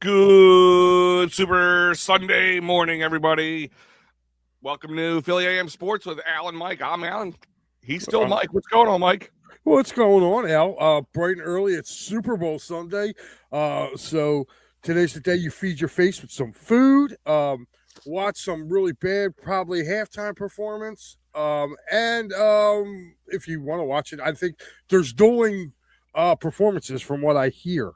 Good Super Sunday morning, everybody. Welcome to Philly AM Sports with Alan Mike. I'm Alan. He's still Mike. What's going on, Mike? What's going on, Al? Bright and early, it's Super Bowl Sunday. So today's the day you feed your face with some food, watch some really bad, probably halftime performance. And if you want to watch it, I think there's dueling performances from what I hear.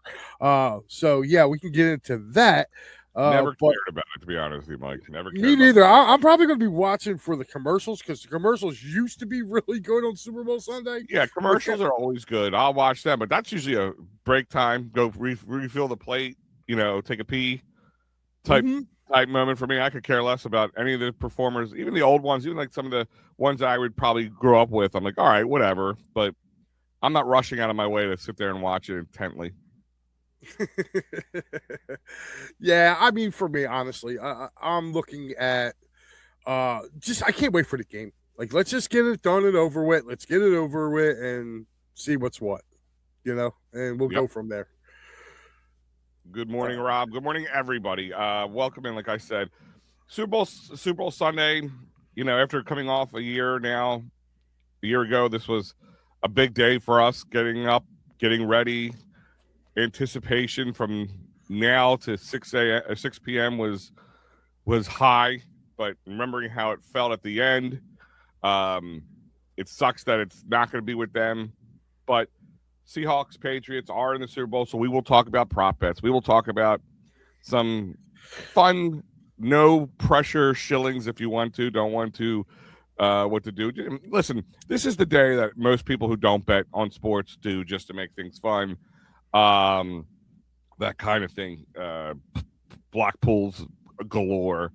So yeah, we can get into that. Never cared about it, to be honest with you, Mike. Never cared. Me neither. I'm probably going to be watching for the commercials because the commercials used to be really good on Super Bowl Sunday. Yeah, commercials are always good. I'll watch them, but that's usually a break time. Go refill the plate, take a pee type moment for me. I could care less about any of the performers, even the old ones, even like some of the ones that I would probably grow up with. I'm like, all right, whatever. But I'm not rushing out of my way to sit there and watch it intently. Yeah, I mean, for me, honestly, I'm looking at I can't wait for the game. Like, let's just get it done and over with. Let's get it over with and see what's what, and we'll go from there. Good morning, Rob. Good morning, everybody. Welcome in, like I said, Super Bowl Sunday. After coming off a year ago, this was a big day for us. Getting up, getting ready. Anticipation from now to 6 p.m. was high, but remembering how it felt at the end, it sucks that it's not going to be with them. But Seahawks, Patriots are in the Super Bowl, so we will talk about prop bets. We will talk about some fun, no pressure shillings if you want to, don't want to, what to do. Listen, this is the day that most people who don't bet on sports do just to make things fun. That kind of thing. Block pools galore.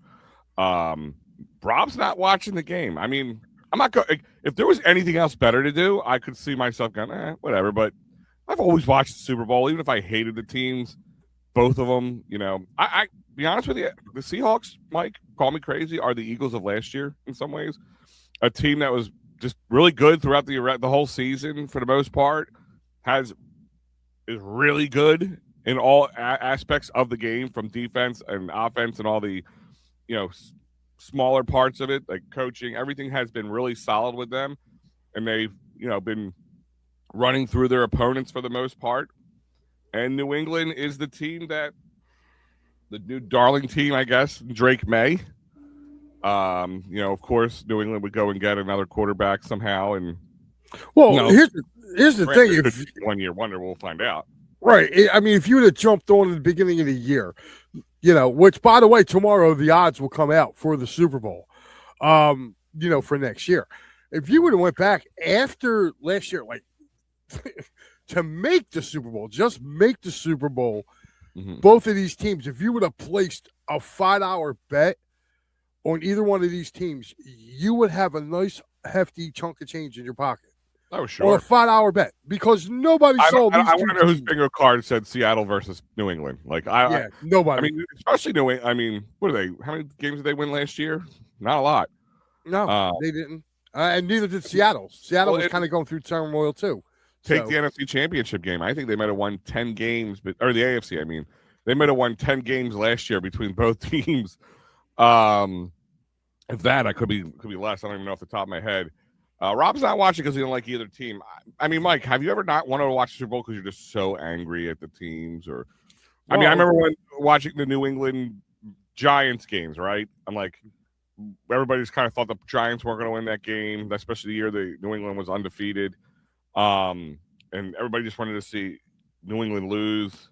Rob's not watching the game. I mean, I'm not going. If there was anything else better to do, I could see myself going, whatever. But I've always watched the Super Bowl, even if I hated the teams, both of them. I be honest with you, the Seahawks, Mike, call me crazy, are the Eagles of last year in some ways. A team that was just really good throughout the whole season for the most part, is really good in all aspects of the game, from defense and offense and all the, smaller parts of it, like coaching. Everything has been really solid with them, and they've, been running through their opponents for the most part. And New England is the team the new darling team, I guess, Drake May. Of course, New England would go and get another quarterback somehow. And here's the thing: if 1 year wonder, we'll find out. Right. I mean, if you would have jumped on at the beginning of the year, which, by the way, tomorrow the odds will come out for the Super Bowl, for next year. If you would have went back after last year, like to make the Super Bowl, just make the Super Bowl, both of these teams, if you would have placed a $5 bet on either one of these teams, you would have a nice hefty chunk of change in your pocket. Oh, sure. Or a $5 bet, because nobody saw these I want to know whose bingo card said Seattle versus New England. Nobody. I mean, especially New England. I mean, what are they? How many games did they win last year? Not a lot. No, they didn't. And neither did Seattle. Seattle was kind of going through turmoil, too. Take the NFC Championship game. I think they might have won 10 games, or the AFC, I mean. They might have won 10 games last year between both teams. If that, I could be less. I don't even know off the top of my head. Rob's not watching because he don't like either team. I mean, Mike, have you ever not wanted to watch the Super Bowl because you're just so angry at the teams? Or, I remember watching the New England Giants games, right? I'm like, everybody's kind of thought the Giants weren't going to win that game, especially the year the New England was undefeated. And everybody just wanted to see New England lose.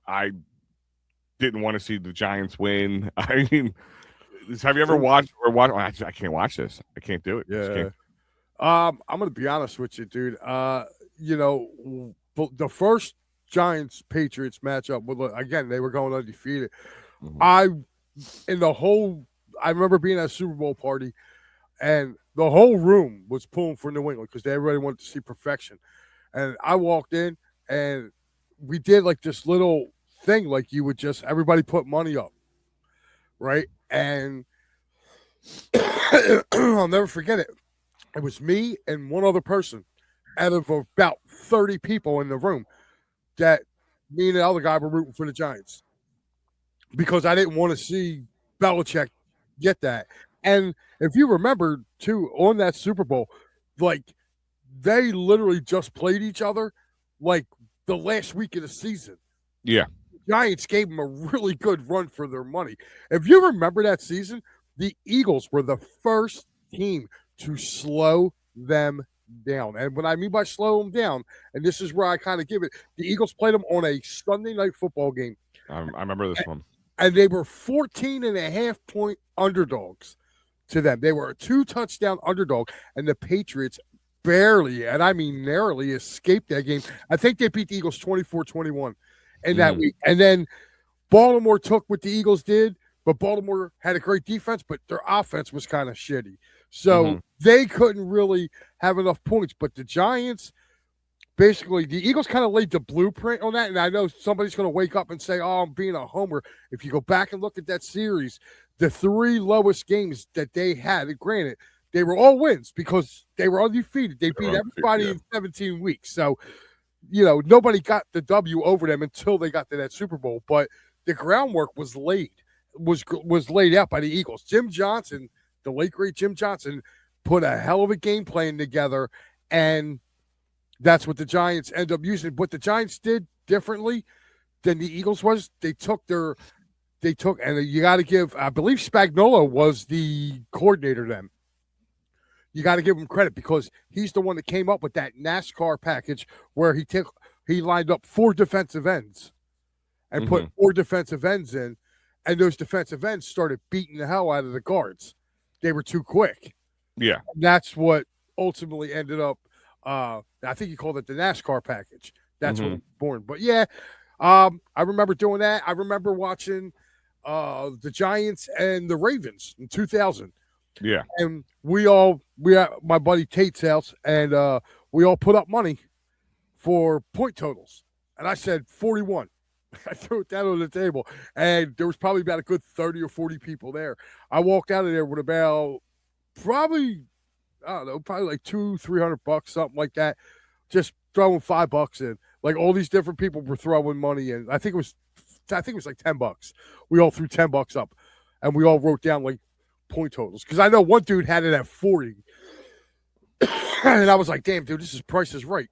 I didn't want to see the Giants win. I mean, have you ever watched I can't watch this. I can't do it. Yeah. I'm going to be honest with you, dude. The first Giants-Patriots matchup, again, they were going undefeated. I remember being at a Super Bowl party, and the whole room was pulling for New England because everybody wanted to see perfection. And I walked in, and we did like this little thing, like you would just, everybody put money up, right? And I'll never forget it. It was me and one other person out of about 30 people in the room that me and the other guy were rooting for the Giants because I didn't want to see Belichick get that. And if you remember too, on that Super Bowl, like they literally just played each other like the last week of the season. Yeah. Giants gave them a really good run for their money. If you remember that season, the Eagles were the first team to slow them down. And what I mean by slow them down, and this is where I kind of give it, the Eagles played them on a Sunday night football game. I remember this one. And they were 14.5-point underdogs to them. They were a 2-touchdown underdog, and the Patriots barely, and I mean narrowly, escaped that game. I think they beat the Eagles 24-21 in that week. And then Baltimore took what the Eagles did, but Baltimore had a great defense, but their offense was kind of shitty. So they couldn't really have enough points. But the Giants, basically, the Eagles kind of laid the blueprint on that. And I know somebody's going to wake up and say, oh, I'm being a homer. If you go back and look at that series, the 3 lowest games that they had, and granted, they were all wins because they were undefeated. They beat everybody in 17 weeks. So, nobody got the W over them until they got to that Super Bowl. But the groundwork was laid out by the Eagles. Jim Johnson, the late great Jim Johnson, put a hell of a game plan together, and that's what the Giants end up using. What the Giants did differently than the Eagles was and you got to give, I believe Spagnuolo was the coordinator then. You got to give him credit because he's the one that came up with that NASCAR package where he lined up 4 defensive ends and put 4 defensive ends in, and those defensive ends started beating the hell out of the guards. They were too quick. Yeah. And that's what ultimately ended up, I think he called it the NASCAR package. That's what was born. But yeah, I remember doing that. I remember watching the Giants and the Ravens in 2000. Yeah. And we at my buddy Tate's house, and we all put up money for point totals. And I said 41. I threw it down on the table, and there was probably about a good 30 or 40 people there. I walked out of there with about probably like $200-$300, something like that. Just throwing $5 in. Like all these different people were throwing money in. I think it was like $10. We all threw $10 up, and we all wrote down like point totals because I know one dude had it at 40, and I was like, "Damn, dude, this is Price is Right."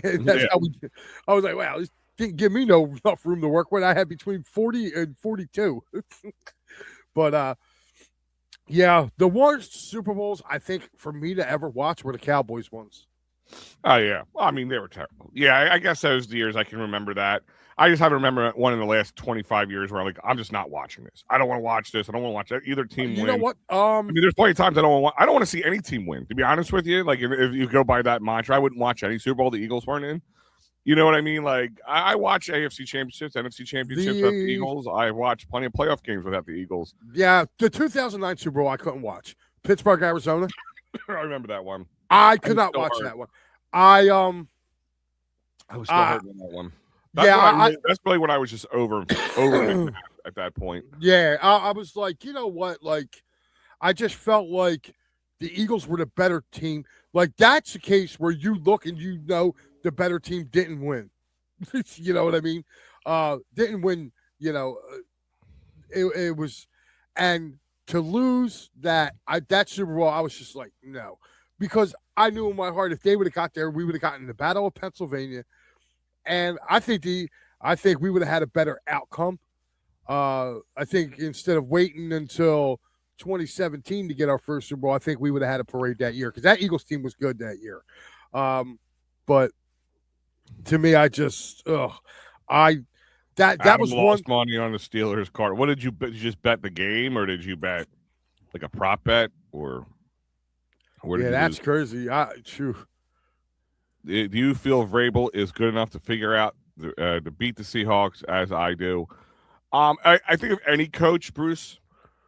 And that's how we did. I was like, "Wow, this didn't give me enough room to work with. I had between 40 and 42." But yeah, the worst Super Bowls I think for me to ever watch were the Cowboys ones. Oh yeah, well, I mean they were terrible. Yeah, I guess those years I can remember that. I just have to remember one in the last 25 years where I'm just not watching this. I don't want to watch this. I don't want to watch either team win. You know what? I mean, there's plenty of times I don't want to see any team win. To be honest with you, like if you go by that mantra, I wouldn't watch any Super Bowl the Eagles weren't in. You know what I mean? Like I watch AFC championships, NFC championships without the Eagles. I watched plenty of playoff games without the Eagles. Yeah, the 2009 Super Bowl I couldn't watch. Pittsburgh, Arizona. I remember that one. I could not watch that one. I was still hurt on that one. That's probably when I was just over at that point. Yeah, I was like, you know what? Like, I just felt like the Eagles were the better team. Like, that's the case where you look and you know the better team didn't win. You know what I mean? Didn't win, it was, and to lose that Super Bowl, I was just like, no. Because I knew in my heart if they would have got there, we would have gotten the Battle of Pennsylvania. And I think we would have had a better outcome. I think instead of waiting until 2017 to get our first Super Bowl, I think we would have had a parade that year because that Eagles team was good that year. But to me, I just that was lost money on the Steelers card. What did you bet? Did you just bet the game, or did you bet like a prop bet, or where did that's lose? crazy. Do you feel Vrabel is good enough to figure out to beat the Seahawks as I do? I think if any coach, Bruce,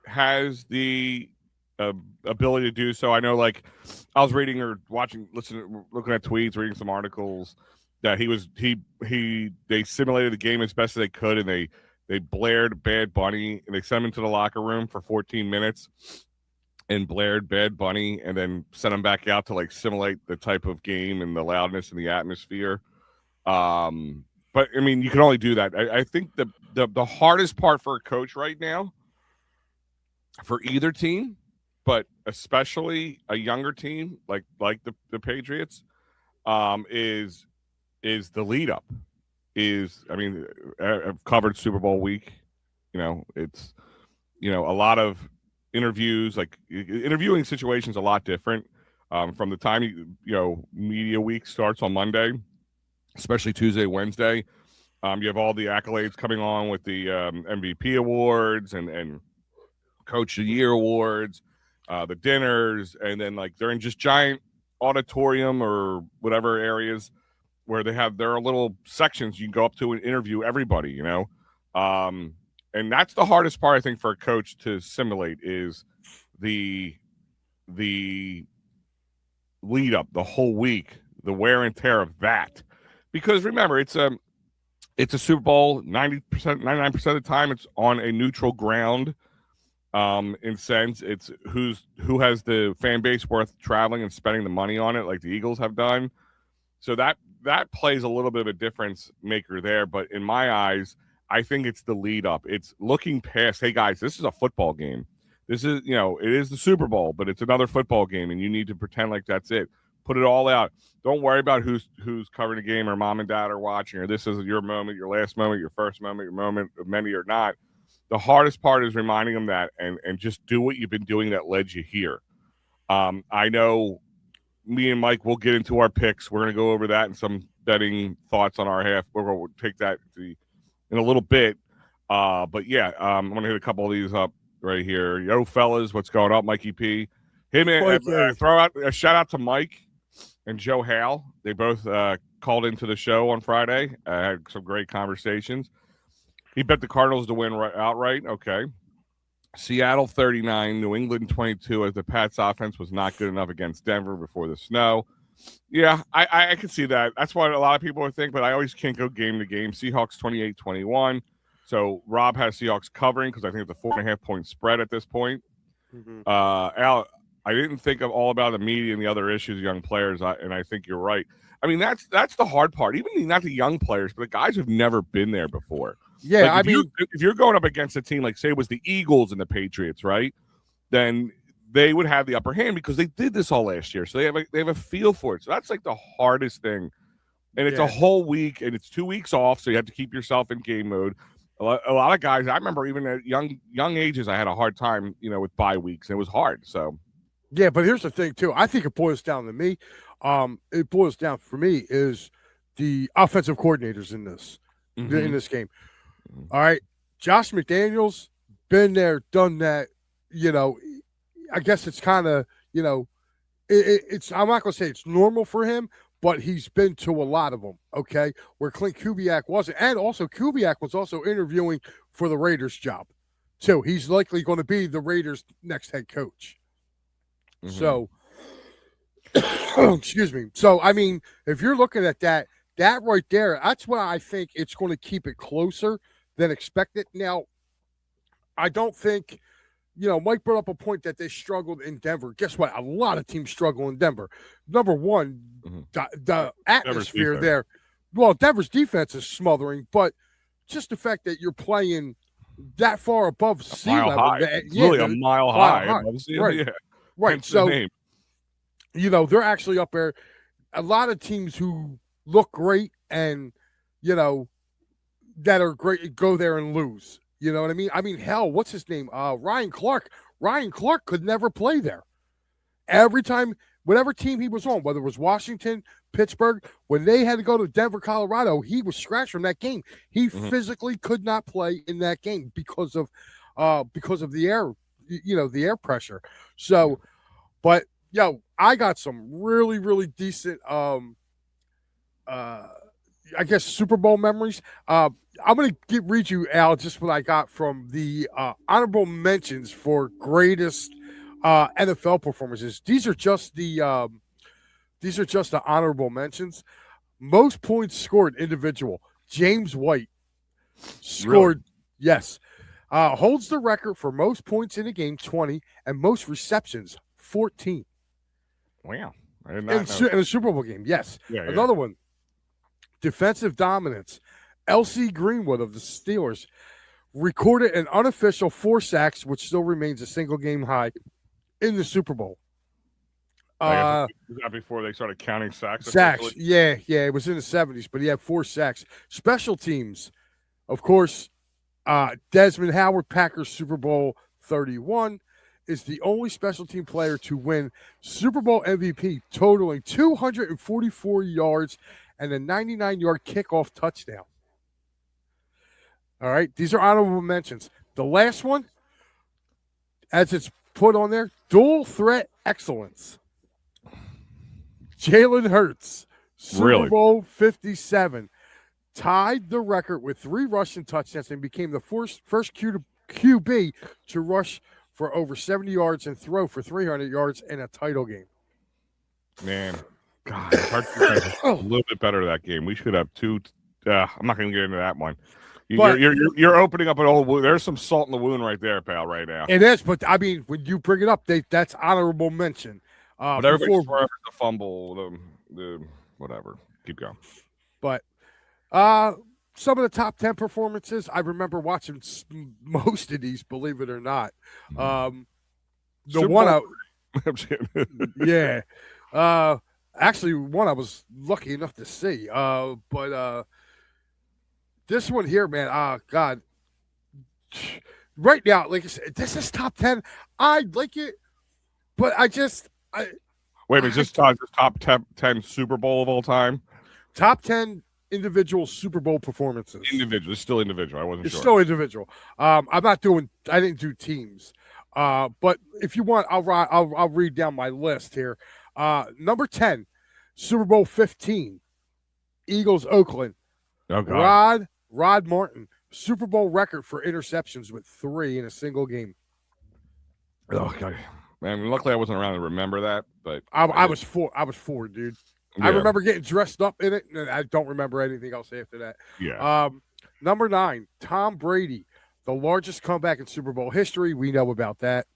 has the ability to do so. I know, like, I was reading or watching, looking at tweets, reading some articles that they simulated the game as best as they could, and they blared Bad Bunny, and they sent him into the locker room for 14 minutes and blared Bad Bunny, and then sent him back out to like simulate the type of game and the loudness and the atmosphere. but I mean, you can only do that. I think the hardest part for a coach right now, for either team, but especially a younger team like the Patriots, is the lead up. I mean, I've covered Super Bowl week. It's a lot of interviews. Like interviewing situations a lot different from the time media week starts on Monday, especially Tuesday, Wednesday. You have all the accolades coming on with the MVP awards and Coach of the Year awards, the dinners, and then like they're in just giant auditorium or whatever areas where they have their little sections you can go up to and interview everybody, and that's the hardest part I think for a coach to simulate is the lead up, the whole week, the wear and tear of that, because remember it's a Super Bowl. 99% of the time it's on a neutral ground. In sense, it's who has the fan base worth traveling and spending the money on it, like the Eagles have done. So that plays a little bit of a difference maker there. But in my eyes, I think it's the lead up. It's looking past, hey guys, this is a football game. This is, it is the Super Bowl, but it's another football game, and you need to pretend like that's it. Put it all out. Don't worry about who's covering the game or mom and dad are watching, or this is your moment, your last moment, your first moment, your moment of many or not. The hardest part is reminding them that and just do what you've been doing that led you here. I know me and Mike will get into our picks. We're going to go over that and some betting thoughts on our half. We'll take that in a little bit. But yeah, I'm going to hit a couple of these up right here. Yo, fellas, what's going up, Mikey P? Hey, man, throw out a shout out to Mike and Joe Hale. They both called into the show on Friday. Had some great conversations. He bet the Cardinals to win outright. Okay. Seattle 39, New England 22, as the Pats offense was not good enough against Denver before the snow. Yeah, I can see that. That's what a lot of people would think, but I always can't go game to game. Seahawks 28-21. So Rob has Seahawks covering because I think it's a 4.5-point spread at this point. Mm-hmm. Al, I didn't think of all about the media and the other issues of young players, and I think you're right. I mean, that's the hard part. Even not the young players, but the guys who've never been there before. Yeah, like if you're going up against a team like, say, it was the Eagles and the Patriots, right? Then they would have the upper hand because they did this all last year, so they have a feel for it. So that's like the hardest thing, and it's a whole week, and it's 2 weeks off, so you have to keep yourself in game mode. A lot of guys, I remember even at young ages, I had a hard time, with bye weeks, and it was hard. So yeah, but here's the thing too. I think it boils down to me. It boils down for me is the offensive coordinators in this game. All right, Josh McDaniels, been there, done that. I guess it's kind of, it's. I'm not gonna say it's normal for him, but he's been to a lot of them. Okay, where Clint Kubiak wasn't, and also Kubiak was also interviewing for the Raiders job, too. He's likely going to be the Raiders' next head coach. Mm-hmm. So, excuse me. So, I mean, if you're looking at that right there, that's why I think it's going to keep it closer than expected. Now, I don't think, Mike brought up a point that they struggled in Denver. Guess what? A lot of teams struggle in Denver. Number one, the atmosphere there. Well, Denver's defense is smothering, but just the fact that you're playing that far above sea level. It's really a mile high. Right. Yeah. Right. So, they're actually up there. A lot of teams who look great and, that are great go there and lose. You know what I mean? I mean, hell, what's his name? Ryan Clark. Ryan Clark could never play there. Every time, whatever team he was on, whether it was Washington, Pittsburgh, when they had to go to Denver, Colorado, he was scratched from that game. He physically could not play in that game because of the air, the air pressure. So, but I got some really, really decent I guess Super Bowl memories. I'm going to read you, Al, just what I got from the honorable mentions for greatest NFL performances. These are just the honorable mentions. Most points scored individual. James White scored, yes, holds the record for most points in a game, 20, and most receptions, 14. Wow. I did not know. In a Super Bowl game, yes. Another one. Defensive dominance. L.C. Greenwood of the Steelers recorded an unofficial 4 sacks, which still remains a single game high in the Super Bowl. I guess was that before they started counting sacks. Sacks, yeah, it was in the 70s, but he had 4 sacks. Special teams, of course, Desmond Howard, Packers Super Bowl 31, is the only special team player to win Super Bowl MVP, totaling 244 yards and a 99-yard kickoff touchdown. All right, these are honorable mentions. The last one, as it's put on there, dual threat excellence. Jalen Hurts, Super Bowl 57, tied the record with 3 rushing touchdowns and became the first QB to rush for over 70 yards and throw for 300 yards in a title game. Man, God, it's hard to a little bit better that game. We should have 2. I'm not going to get into that one. You're opening up an old wound. There's some salt in the wound right there, pal, right now. It is, but I mean, when you bring it up, that's honorable mention. But everybody's the fumble, the whatever. Keep going. But some of the top 10 performances, I remember watching most of these, believe it or not. Actually, one I was lucky enough to see. But this one here, man, God. Right now, like I said, this is top 10. I like it, but wait a minute, just top 10 Super Bowl of all time? Top 10 individual Super Bowl performances. Individual. It's still individual. I wasn't sure. It's still individual. I didn't do teams. But if you want, I'll read down my list here. Number 10, Super Bowl 15, Eagles, Oakland. Oh, God. Rod Martin, Super Bowl record for interceptions with 3 in a single game. Oh, God. Man, luckily I wasn't around to remember that, but I was 4. I was 4, dude. Yeah. I remember getting dressed up in it, and I don't remember anything else after that. Yeah. Number 9, Tom Brady, the largest comeback in Super Bowl history. We know about that.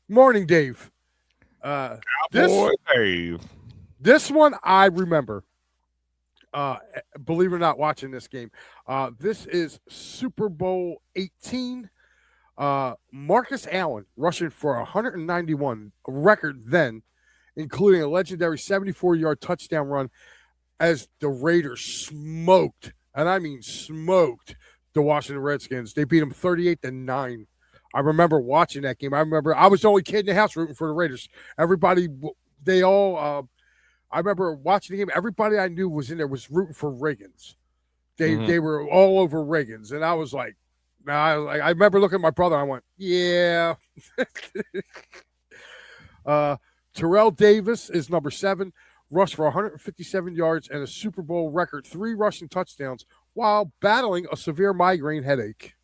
Morning, Dave. Dave. This one I remember. Believe it or not, watching this game. This is Super Bowl 18. Marcus Allen rushing for 191, a record then, including a legendary 74-yard touchdown run as the Raiders smoked, and I mean smoked, the Washington Redskins. They beat them 38-9. I remember watching that game. I remember I was the only kid in the house rooting for the Raiders. Everybody, I remember watching the game. Everybody I knew was in there was rooting for Riggins. They were all over Riggins, and I was like, I remember looking at my brother. I went, yeah. Terrell Davis is number 7, rushed for 157 yards and a Super Bowl record 3 rushing touchdowns while battling a severe migraine headache.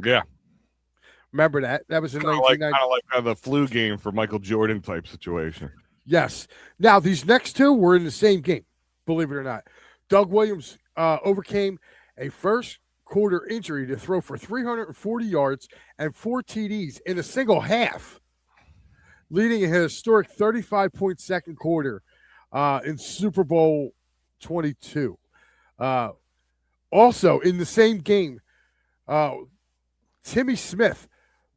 Yeah. Remember that? That was in 1990. Kind of like the flu game for Michael Jordan type situation. Yes. Now, these next 2 were in the same game, believe it or not. Doug Williams overcame a first-quarter injury to throw for 340 yards and 4 TDs in a single half, leading a historic 35-point second quarter in Super Bowl 22. Also, in the same game, Timmy Smith,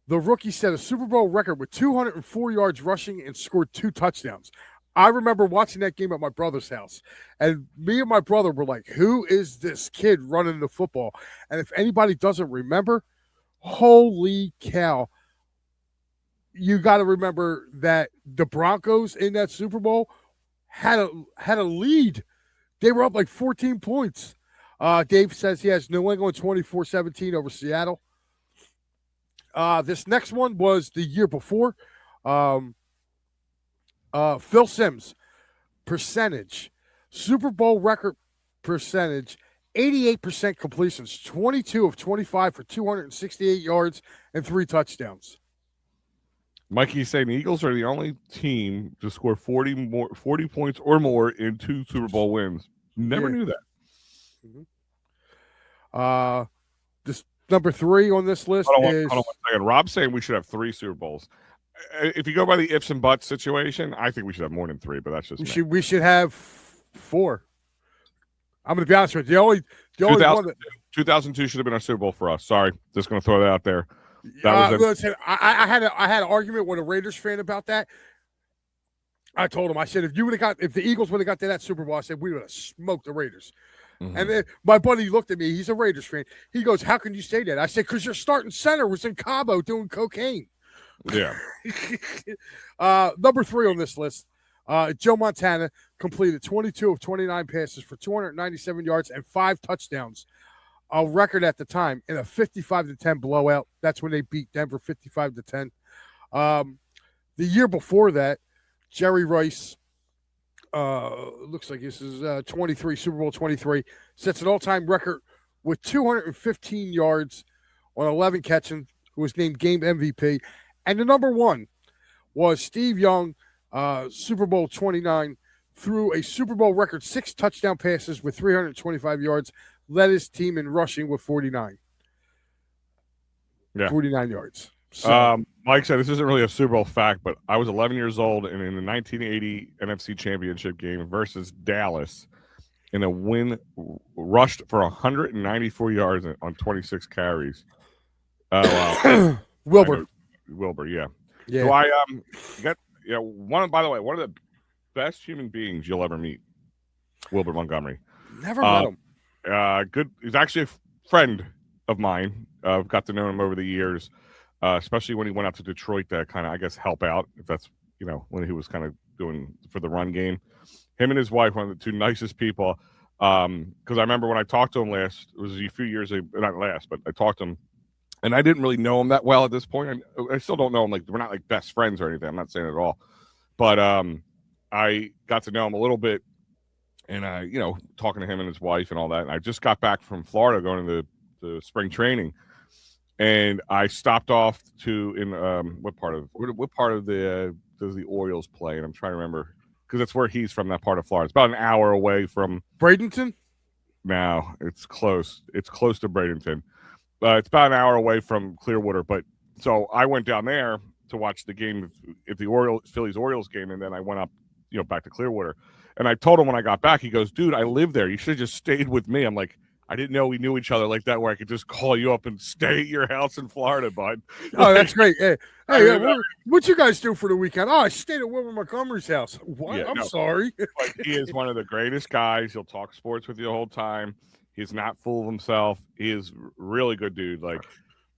the rookie, set a Super Bowl record with 204 yards rushing and scored 2 touchdowns. I remember watching that game at my brother's house, and me and my brother were like, who is this kid running the football? And if anybody doesn't remember, holy cow, you got to remember that the Broncos in that Super Bowl had a lead. They were up like 14 points. Dave says he has New England 24-17 over Seattle. This next one was the year before. Phil Simms, percentage, Super Bowl record percentage, 88% completions, 22 of 25 for 268 yards and 3 touchdowns. Mikey's saying the Eagles are the only team to score 40 points or more in 2 Super Bowl wins. Never knew that. Mm-hmm. This number 3 on this list hold on 1 second. Rob's saying we should have 3 Super Bowls. If you go by the ifs and buts situation, I think we should have more than 3, but that's just we should have 4. I'm going to be honest with you. The only one that 2002 should have been our Super Bowl for us. Sorry, just going to throw that out there. That was listen, I had an argument with a Raiders fan about that. I told him, I said, if the Eagles would have got to that Super Bowl, I said we would have smoked the Raiders. Mm-hmm. And then my buddy looked at me. He's a Raiders fan. He goes, "How can you say that?" I said, "Because your starting center was in Cabo doing cocaine." Yeah. Number 3 on this list, Joe Montana completed 22 of 29 passes for 297 yards and 5 touchdowns, a record at the time in a 55-10 blowout. That's when they beat Denver 55-10. The year before that, Jerry Rice. Looks like this is 23, Super Bowl 23, sets an all-time record with 215 yards on 11 catches, who was named game MVP. And the number 1 was Steve Young, Super Bowl 29, threw a Super Bowl record 6 touchdown passes with 325 yards, led his team in rushing with 49. Yeah. 49 yards. So, Mike said this isn't really a Super Bowl fact, but I was 11 years old, and in the 1980 NFC Championship game versus Dallas, in a win, rushed for 194 yards on 26 carries. Wow. Wilbur, yeah. Yeah. So I got one. By the way, one of the best human beings you'll ever meet, Wilbur Montgomery. Never met him. Good. He's actually a friend of mine. I've got to know him over the years. Especially when he went out to Detroit to kind of, I guess, help out. If that's, when he was kind of doing for the run game. Him and his wife, one of the 2 nicest people. Because I remember when I talked to him last, it was a few years, not last, but I talked to him, and I didn't really know him that well at this point. I still don't know him. Like, we're not like best friends or anything. I'm not saying it at all. But I got to know him a little bit, and talking to him and his wife and all that. And I just got back from Florida going to the spring training. And I stopped off in what part of the does the Orioles play? And I'm trying to remember because that's where he's from, that part of Florida. It's about an hour away from Bradenton. No, it's close. It's close to Bradenton. It's about an hour away from Clearwater. But so I went down there to watch the game at the Phillies Orioles game, and then I went up, back to Clearwater. And I told him when I got back, he goes, "Dude, I live there. You should have just stayed with me." I'm like, I didn't know we knew each other like that, where I could just call you up and stay at your house in Florida, bud. Oh, that's great. Hey, what you guys do for the weekend? Oh, I stayed at Wilbur Montgomery's house. What? Yeah, I'm sorry. But he is one of the greatest guys. He'll talk sports with you the whole time. He's not full of himself. He is really good dude. Like,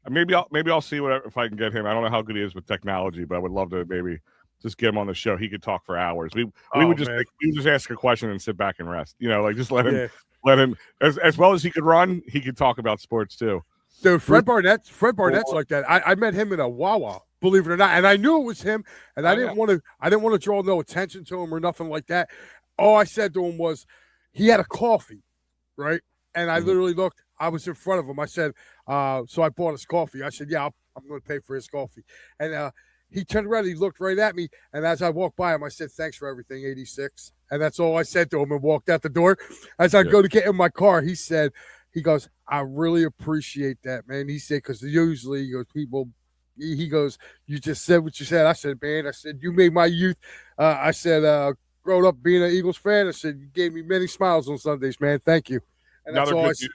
maybe I'll see if I can get him. I don't know how good he is with technology, but I would love to maybe just get him on the show. He could talk for hours. We would just ask a question and sit back and rest. Just let him. Yeah. Let him, as well as he could run, he could talk about sports too. Dude, Fred Barnett's like that. I met him in a Wawa, believe it or not, and I knew it was him, and I didn't want to draw no attention to him or nothing like that. All I said to him was, he had a coffee, right? And I literally looked. I was in front of him. I said, so I bought his coffee. I said, yeah, I'm going to pay for his coffee. And he turned around, he looked right at me, and as I walked by him, I said, "Thanks for everything, 86." And that's all I said to him and walked out the door. As I go to get in my car, he goes, "I really appreciate that, man." He said, because usually, he goes, "You just said what you said." I said, "Man," "you made my youth." I said, growing up being an Eagles fan, I said, "You gave me many smiles on Sundays, man. Thank you." And that's all I said.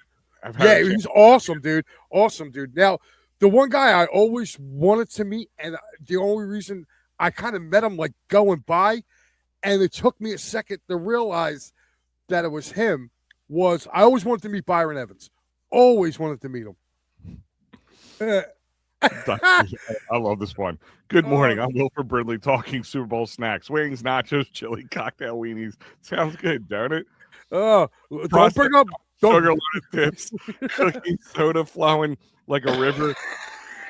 Yeah, he's awesome, dude. Awesome, dude. Now, the one guy I always wanted to meet, and the only reason I kind of met him like going by, and it took me a second to realize that it was him, was I always wanted to meet Byron Evans. Always wanted to meet him. I love this one. Good morning. I'm Wilford Brindley talking Super Bowl snacks. Wings, nachos, chili, cocktail weenies. Sounds good, don't it? Don't bring up sugar-loaded dips, cooking soda flowing like a river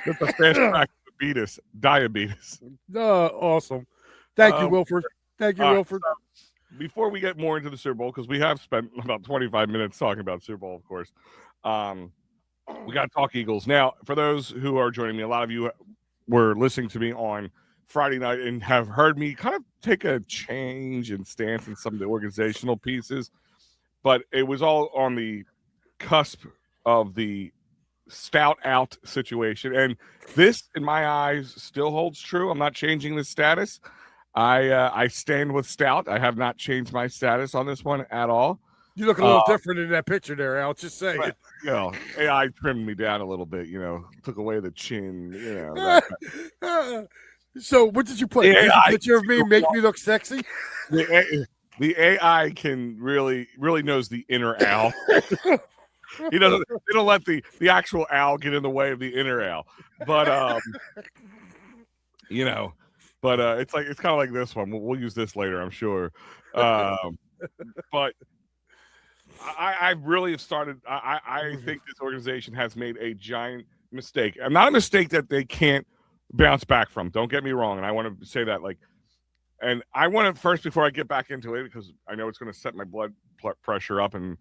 with the fast track diabetes. Awesome. Thank you, Wilford. Thank you, Wilford. So before we get more into the Super Bowl, because we have spent about 25 minutes talking about Super Bowl, of course, we got to talk Eagles. Now, for those who are joining me, a lot of you were listening to me on Friday night and have heard me kind of take a change in stance in some of the organizational pieces, but it was all on the cusp of the Stout out situation. And this, in my eyes, still holds true. I'm not changing the status. I stand with Stout. I have not changed my status on this one at all. You look a little different in that picture there, Al. Just saying. But, AI trimmed me down a little bit. Took away the chin. That. So, what did you put? Did you picture of me make me look sexy? The AI can really knows the inner Al. He doesn't. They don't let the actual Al get in the way of the inner Al. But it's kind of like this one. We'll use this later, I'm sure. But I really have started. I think this organization has made a giant mistake, and not a mistake that they can't bounce back from. Don't get me wrong, and I want to say that and I want to first, before I get back into it, because I know it's going to set my blood pressure up, and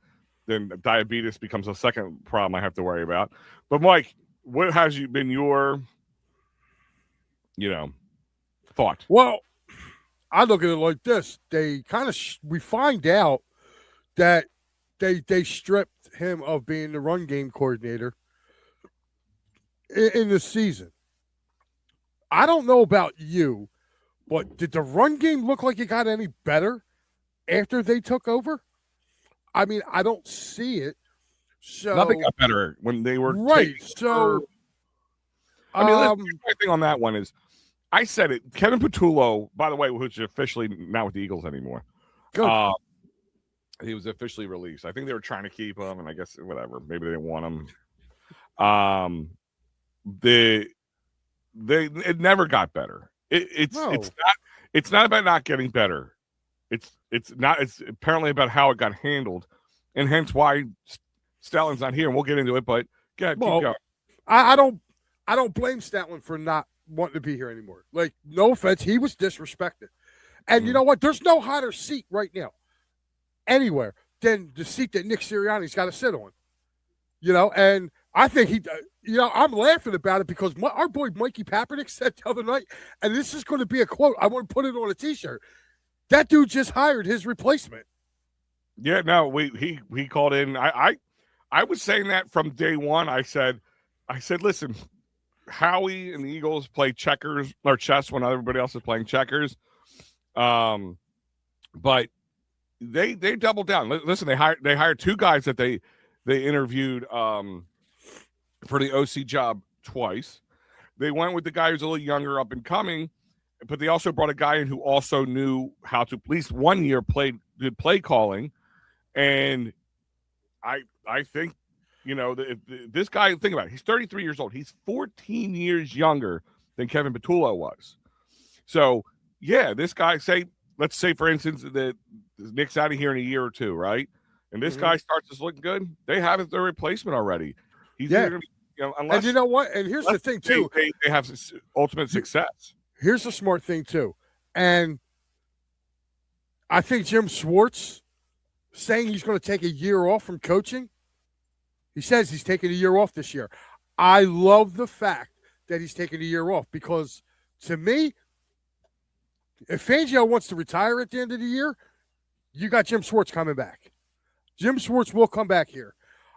then diabetes becomes a second problem I have to worry about. But Mike, what has been your, thought? Well, I look at it like this: they kind of we find out that they stripped him of being the run game coordinator in the season. I don't know about you, but did the run game look like it got any better after they took over? I mean, I don't see it. So nothing got better when they were right. So, I mean, the thing on that one is, I said it. Kevin Patullo, by the way, who's officially not with the Eagles anymore. Good. He was officially released. I think they were trying to keep him, and I guess whatever. Maybe they didn't want him. It never got better. It's not about not getting better. It's apparently about how it got handled, and hence why Statlin's not here. And we'll get into it, but keep going. I don't blame Statlin for not wanting to be here anymore. Like, no offense, he was disrespected, and you know what? There's no hotter seat right now anywhere than the seat that Nick Sirianni's got to sit on. And I think I'm laughing about it because our boy Mikey Kaepernick said the other night, and this is going to be a quote. I want to put it on a T-shirt. That dude just hired his replacement. Yeah, no, he called in. I was saying that from day one. I said, listen, Howie and the Eagles play checkers or chess when everybody else is playing checkers. But they doubled down. Listen, they hired two guys that they interviewed for the OC job twice. They went with the guy who's a little younger, up and coming, but they also brought a guy in who also knew how to, at least 1 year, did play calling. And I think, this guy, think about it, he's 33 years old. He's 14 years younger than Kevin Patullo was. So, yeah, this guy, let's say, for instance, that Nick's out of here in a year or two, right? And this guy starts to look good. They have their replacement already. He's going to be, unless, and you know what? And here's the thing, too. They have ultimate success. Here's the smart thing, too. And I think Jim Schwartz saying he's going to take a year off from coaching, he says he's taking a year off this year. I love the fact that he's taking a year off because, to me, if Fangio wants to retire at the end of the year, you got Jim Schwartz coming back. Jim Schwartz will come back here,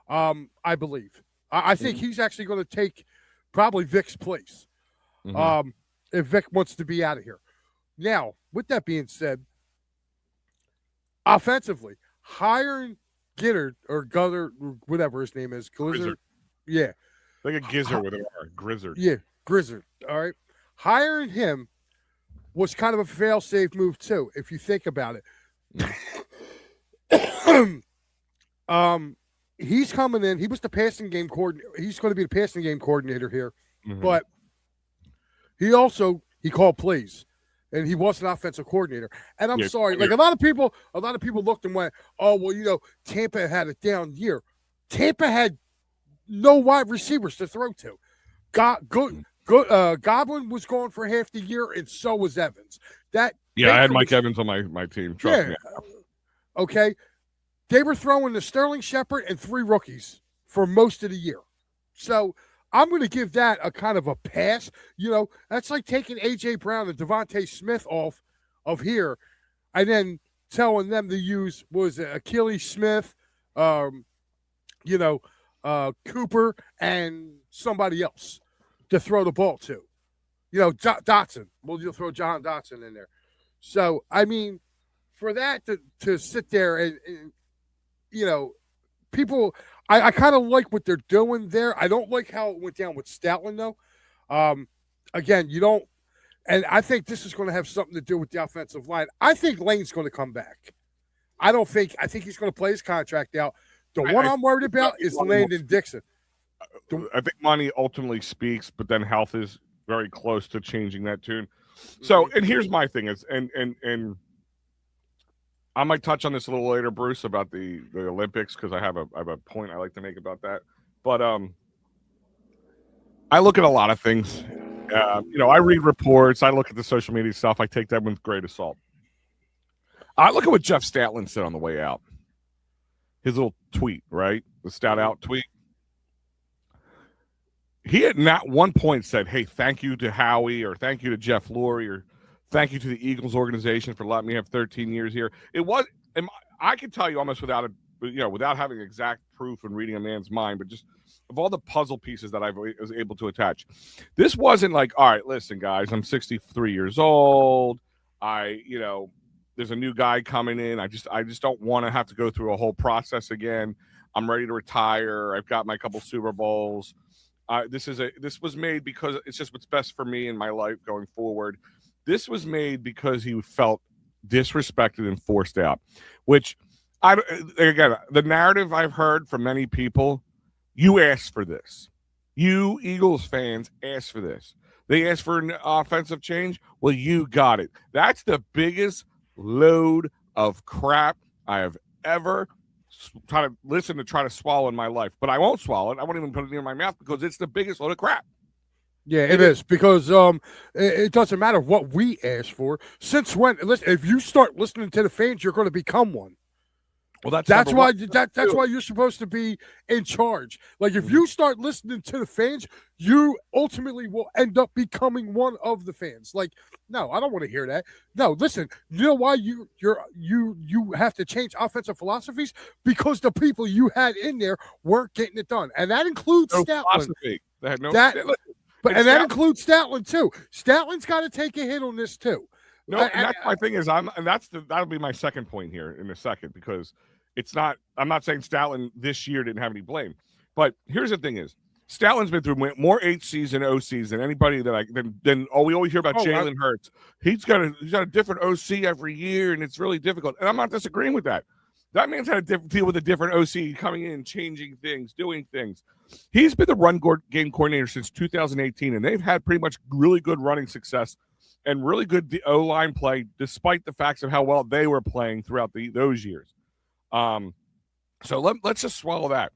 I believe. I think he's actually going to take probably Vic's place if Vic wants to be out of here. Now, with that being said, offensively, hiring Gizzard or Gutter, whatever his name is, Glizzard. Yeah. Like a gizzard with an R. Grizzard. Yeah, Grizzard. All right. Hiring him was kind of a fail-safe move, too, if you think about it. He's coming in. He was the passing game coordinator. He's going to be the passing game coordinator here. But he called plays. And he was an offensive coordinator. And I'm sorry, like a lot of people looked and went, oh, well, Tampa had a down year. Tampa had no wide receivers to throw to. Goblin was gone for half the year, and so was Evans. I had Mike Evans on my team. Trust me. Okay. They were throwing to Sterling Shepard and 3 rookies for most of the year. So I'm going to give that a kind of a pass. That's like taking A.J. Brown and Devontae Smith off of here and then telling them to use, Achilles Smith, Cooper, and somebody else to throw the ball to. Dotson. You'll throw John Dotson in there. So, I mean, for that to sit there and people. I kind of like what they're doing there. I don't like how it went down with Stoutland though. Again, you don't, and I think this is going to have something to do with the offensive line. I think Lane's going to come back. I think he's going to play his contract out. The one I'm worried about is Landon Dixon. I think money ultimately speaks, but then health is very close to changing that tune. So, and here's my thing is, and I might touch on this a little later, Bruce, about the Olympics, because I have a point I like to make about that. But I look at a lot of things. I read reports. I look at the social media stuff. I take that with great assault. I look at what Jeff Stoutland said on the way out. His little tweet, right? The stout out tweet. He at not one point said, hey, thank you to Howie, or thank you to Jeff Lurie, or thank you to the Eagles organization for letting me have 13 years here. It was, I can tell you almost without having exact proof and reading a man's mind, but just of all the puzzle pieces that I was able to attach. This wasn't like, all right, listen, guys, I'm 63 years old. There's a new guy coming in. I just don't want to have to go through a whole process again. I'm ready to retire. I've got my couple Super Bowls. This was made because it's just what's best for me in my life going forward. This was made because he felt disrespected and forced out, which again, the narrative I've heard from many people, you asked for this. You Eagles fans asked for this. They asked for an offensive change. Well, you got it. That's the biggest load of crap I have ever tried to swallow in my life. But I won't swallow it. I won't even put it near my mouth because it's the biggest load of crap. Yeah, it is, because it doesn't matter what we ask for. Since when? Listen, if you start listening to the fans, you're going to become one. Well, that's why you're supposed to be in charge. Like, if you start listening to the fans, you ultimately will end up becoming one of the fans. Like, no, I don't want to hear that. No, listen, you know why you have to change offensive philosophies? Because the people you had in there weren't getting it done, and that includes Stoutland. Philosophy. They had no. That includes Stoutland too. Stoutland's got to take a hit on this too. No, and that's my thing is that'll be my second point here in a second, because I'm not saying Stoutland this year didn't have any blame, but here's the thing is Stoutland's been through more HCs and OCs than anybody we always hear about Jalen Hurts. He's got a different OC every year, and it's really difficult. And I'm not disagreeing with that. That man's had to deal with a different OC coming in, changing things, doing things. He's been the run game coordinator since 2018, and they've had pretty much really good running success and really good O-line play, despite the facts of how well they were playing throughout those years. So let's just swallow that.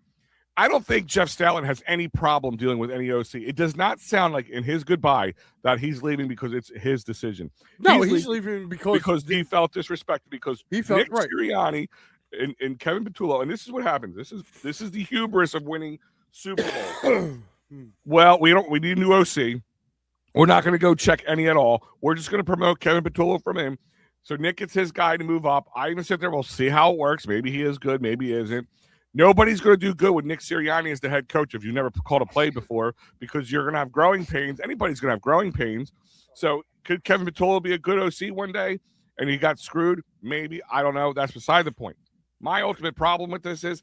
I don't think Jeff Stoutland has any problem dealing with any OC. It does not sound like in his goodbye that he's leaving because it's his decision. No, he's leaving because he felt disrespected, because he felt Nick Sirianni and Kevin Petullo, and this is what happens. This is the hubris of winning Super Bowl. Well, we need a new OC. We're not going to go check any at all. We're just going to promote Kevin Petullo from him. So Nick gets his guy to move up. I even sit there, we'll see how it works. Maybe he is good, maybe he isn't. Nobody's going to do good with Nick Sirianni as the head coach if you've never called a play before, because you're going to have growing pains. Anybody's going to have growing pains. So could Kevin Petullo be a good OC one day and he got screwed? Maybe. I don't know. That's beside the point. My ultimate problem with this is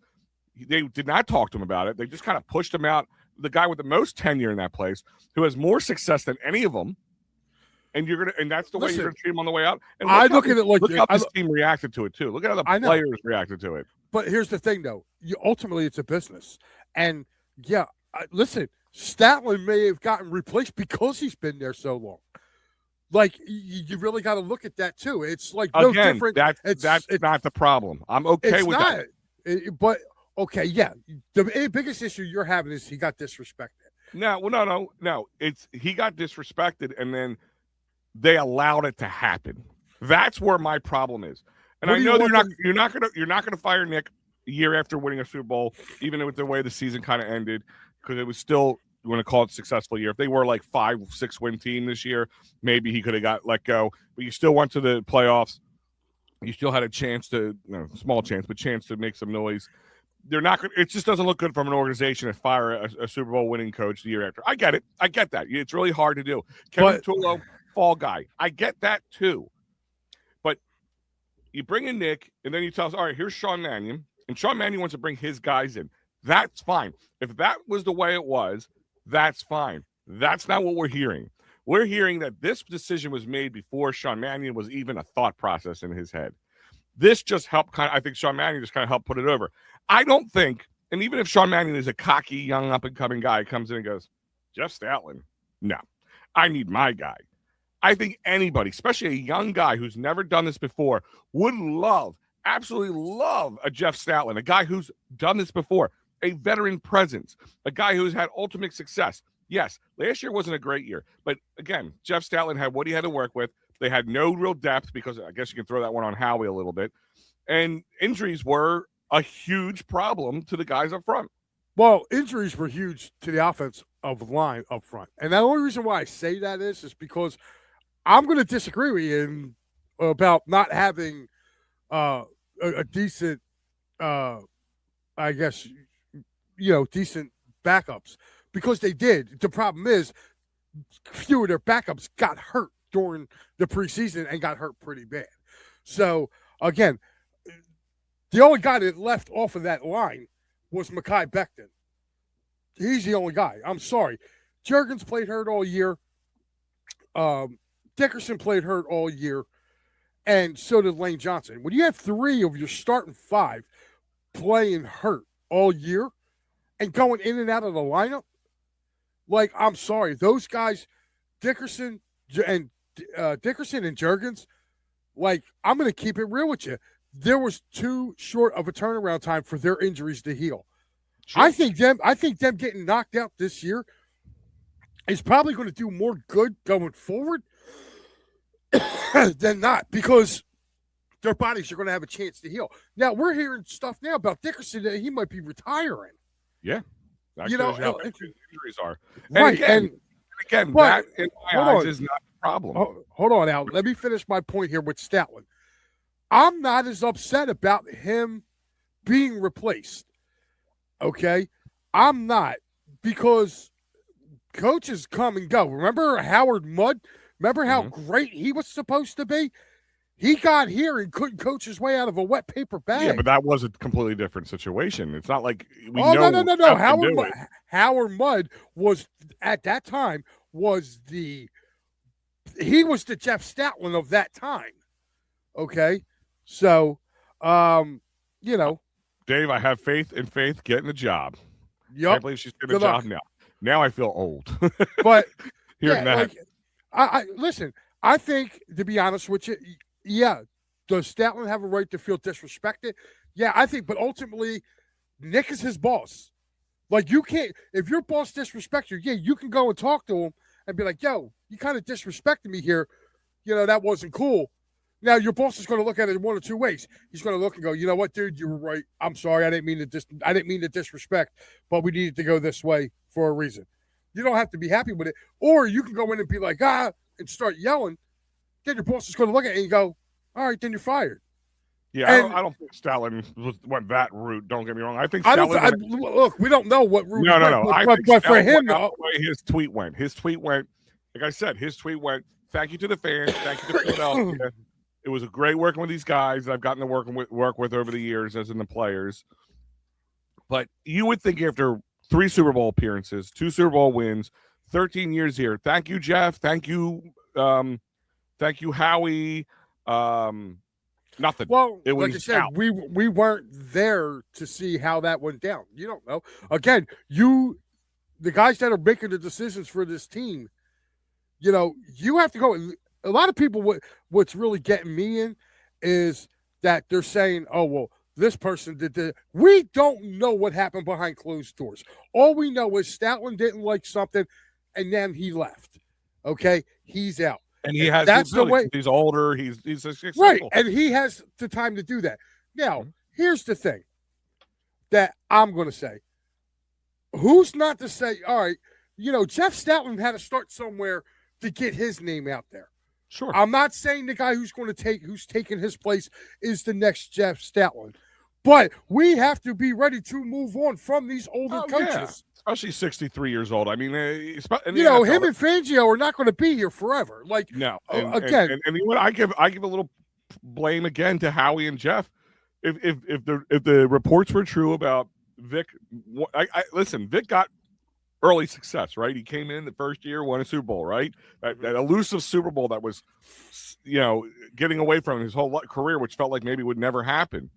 they did not talk to him about it. They just kind of pushed him out. The guy with the most tenure in that place, who has more success than any of them, and that's the way you're gonna treat him on the way out. And look how this team reacted to it too. Look at how the players reacted to it. But here's the thing, though. Ultimately, it's a business, and listen, Stoutland may have gotten replaced because he's been there so long. Like, you really got to look at that too. It's like no different. That's not the problem. I'm okay with that. But okay, yeah. The biggest issue you're having is he got disrespected. No. It's he got disrespected, and then they allowed it to happen. That's where my problem is. And I know you're not gonna fire Nick a year after winning a Super Bowl, even with the way the season kind of ended, because it was still, you want to call it a successful year. If they were like 5-6 win team this year, maybe he could have got let go. But you still went to the playoffs. You still had a chance to, small chance, but chance to make some noise. They're not going. It just doesn't look good from an organization to fire a Super Bowl winning coach the year after. I get it. I get that. It's really hard to do. Kevin Petullo, fall guy. I get that too. But you bring in Nick, and then you tell us, all right, here's Sean Mannion. and Sean Mannion wants to bring his guys in. That's fine. If that was the way it was, that's fine. That's not what we're hearing. We're hearing that this decision was made before Sean Mannion was even a thought process in his head. This just helped I think Sean Mannion just kind of helped put it over. I don't think, and even if Sean Mannion is a cocky, young, up-and-coming guy, comes in and goes, Jeff Stoutland, no, I need my guy. I think anybody, especially a young guy who's never done this before, would absolutely love a Jeff Stoutland, a guy who's done this before, a veteran presence, a guy who's had ultimate success. Yes, last year wasn't a great year, but again, Jeff Stoutland had what he had to work with. They had no real depth because I guess you can throw that one on Howie a little bit. And injuries were a huge problem to the guys up front. Well, injuries were huge to the offensive line up front. And the only reason why I say that is because I'm going to disagree with you about not having a decent, I guess, decent backups. Because they did. The problem is few of their backups got hurt during the preseason and got hurt pretty bad. So, again, the only guy that left off of that line was Mekhi Becton. He's the only guy. I'm sorry. Juergens played hurt all year. Dickerson played hurt all year. And so did Lane Johnson. When you have 3 of your starting 5 playing hurt all year and going in and out of the lineup, like, I'm sorry, those guys, Dickerson and Juergens, like, I'm going to keep it real with you. There was too short of a turnaround time for their injuries to heal. Sure. I think them getting knocked out this year is probably going to do more good going forward than not, because their bodies are going to have a chance to heal. Now, we're hearing stuff now about Dickerson that he might be retiring. Yeah. That how injuries are. Right. And again, that in my eyes is not a problem. Hold on, Al. Let me finish my point here with Stoutland. I'm not as upset about him being replaced. Okay? I'm not, because coaches come and go. Remember Howard Mudd? Remember how great he was supposed to be? He got here and couldn't coach his way out of a wet paper bag. Yeah, but that was a completely different situation. It's not like we know. No. Howard Mudd was, at that time, he was the Jeff Stoutland of that time. Okay? So, Dave, I have faith in Faith getting the job. Yep. I can't believe she's getting a job now. Now I feel old. But hearing that. Like, I listen, I think, to be honest with you, yeah, does Stoutland have a right to feel disrespected? Yeah, I think, but ultimately, Nick is his boss. Like, you can't, if your boss disrespects you, yeah, you can go and talk to him and be like, yo, you kind of disrespected me here. That wasn't cool. Now, your boss is going to look at it in one or two ways. He's going to look and go, you know what, dude, you were right. I'm sorry. I didn't mean to disrespect, but we needed to go this way for a reason. You don't have to be happy with it. Or you can go in and be like, and start yelling. Then your boss is going to look at it and go, all right, then you're fired. Yeah, I don't think Stoutland went that route. Don't get me wrong. I think Stoutland look, we don't know what route. No. But for him, the way his tweet went. Like I said, thank you to the fans. Thank you to Philadelphia. It was a great working with these guys that I've gotten to work with over the years, as in the players. But you would think after 3 Super Bowl appearances, 2 Super Bowl wins, 13 years here. Thank you, Jeff. Thank you, Howie. Nothing. Well, it was like I said, we weren't there to see how that went down. You don't know. Again, the guys that are making the decisions for this team, you have to go. A lot of people, what's really getting me in is that they're saying, oh, well, this person did this. We don't know what happened behind closed doors. All we know is Stoutland didn't like something, and then he left. Okay? He's out. And he has that's the way. He's older. He's successful. Right, and he has the time to do that. Now, here's the thing that I'm going to say. Who's not to say, all right, Jeff Stoutland had to start somewhere to get his name out there. Sure. I'm not saying the guy who's taking his place is the next Jeff Stoutland. But we have to be ready to move on from these older coaches. Yeah. Especially 63 years old. I mean, him and Fangio are not going to be here forever. Like, no. Again. And I give a little blame again to Howie and Jeff. if the reports were true about Vic, listen, Vic got early success, right? He came in the first year, won a Super Bowl, right? That elusive Super Bowl that was, getting away from his whole career, which felt like maybe would never happen.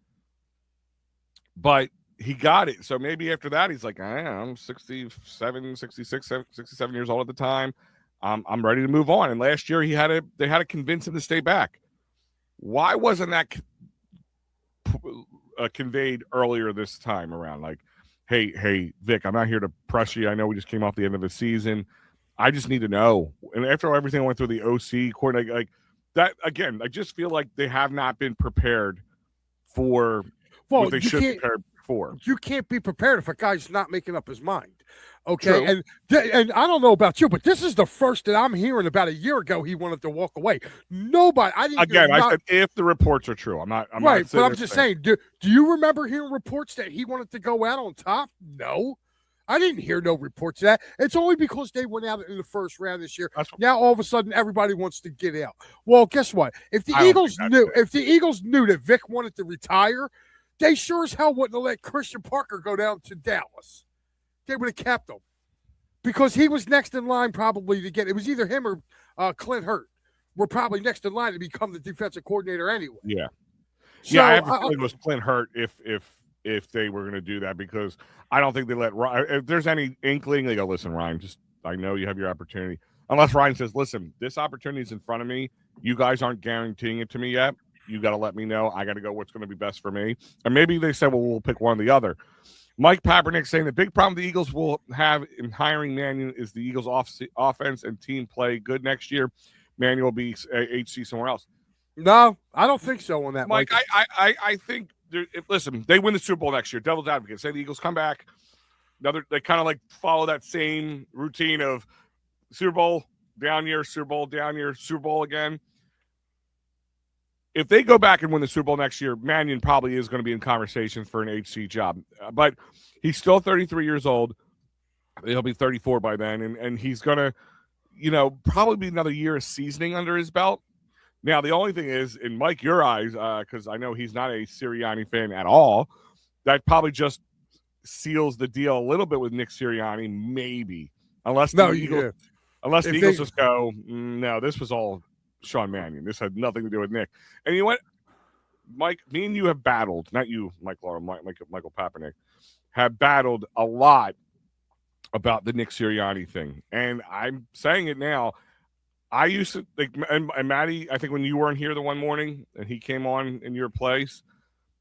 But he got it. So maybe after that, he's like, I'm 67, 66, 67 years old at the time. I'm ready to move on. And last year, they had to convince him to stay back. Why wasn't that conveyed earlier this time around? Like, hey, Vic, I'm not here to press you. I know we just came off the end of the season. I just need to know. And after everything went through the OC coordinator, like that, again, I just feel like they have not been prepared for what they should prepare for. You can't be prepared if a guy's not making up his mind. Okay. True. And I don't know about you, but this is the first that I'm hearing. About a year ago, he wanted to walk away. Nobody. I said if the reports are true. I'm right, but I'm just saying. Do you remember hearing reports that he wanted to go out on top? No, I didn't hear no reports of that. It's only because they went out in the first round this year. Now all of a sudden everybody wants to get out. Well, guess what? If the Eagles knew that Vic wanted to retire, they sure as hell wouldn't have let Christian Parker go down to Dallas. They would have kept him because he was next in line probably to get. It was either him or Clint Hurt were probably next in line to become the defensive coordinator anyway. Yeah, so, I have a feeling it was Clint Hurt if they were going to do that, because I don't think they let Ryan. If there's any inkling, they go, listen, Ryan, I know you have your opportunity. Unless Ryan says, listen, this opportunity is in front of me. You guys aren't guaranteeing it to me yet. You got to let me know. I got to go what's going to be best for me. And maybe they said, well, we'll pick one or the other. Mike Papernick saying the big problem the Eagles will have in hiring Mannion is the Eagles' offense and team play good next year. Mannion will be HC somewhere else. No, I don't think so on that, Mike. I think, listen, they win the Super Bowl next year. Devil's advocate. Say the Eagles come back. They kind of like follow that same routine of Super Bowl, down year, Super Bowl, down year, Super Bowl again. If they go back and win the Super Bowl next year, Mannion probably is going to be in conversation for an HC job. But he's still 33 years old. He'll be 34 by then. And he's going to, probably be another year of seasoning under his belt. Now, the only thing is, in Mike, your eyes, because I know he's not a Sirianni fan at all, that probably just seals the deal a little bit with Nick Sirianni, maybe. Unless the Eagles just go, no, this was all Sean Mannion. This had nothing to do with Nick. And you know what, Mike, me and you have battled, not you, Michael Papernick, have battled a lot about the Nick Sirianni thing. And I'm saying it now. I used to think, and Maddie, I think when you weren't here the one morning and he came on in your place,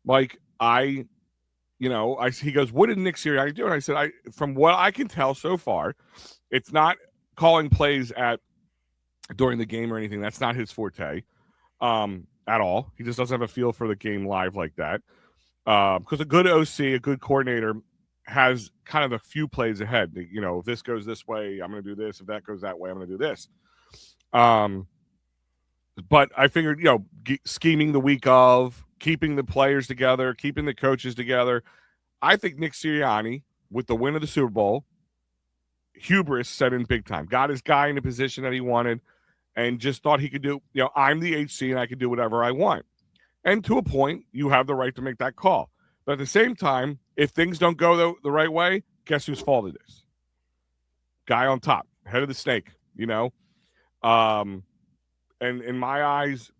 Mike, he goes, what did Nick Sirianni do? And I said, from what I can tell so far, it's not calling plays during the game or anything. That's not his forte at all. He just doesn't have a feel for the game live like that. Because a good OC, a good coordinator, has kind of a few plays ahead. If this goes this way, I'm going to do this. If that goes that way, I'm going to do this. But I figured, scheming the week of, keeping the players together, keeping the coaches together. I think Nick Sirianni, with the win of the Super Bowl, hubris set in big time. Got his guy in the position that he wanted and just thought he could do, I'm the HC and I can do whatever I want. And to a point, you have the right to make that call. But at the same time, if things don't go the right way, guess whose fault it is? Guy on top, head of the snake, And in my eyes,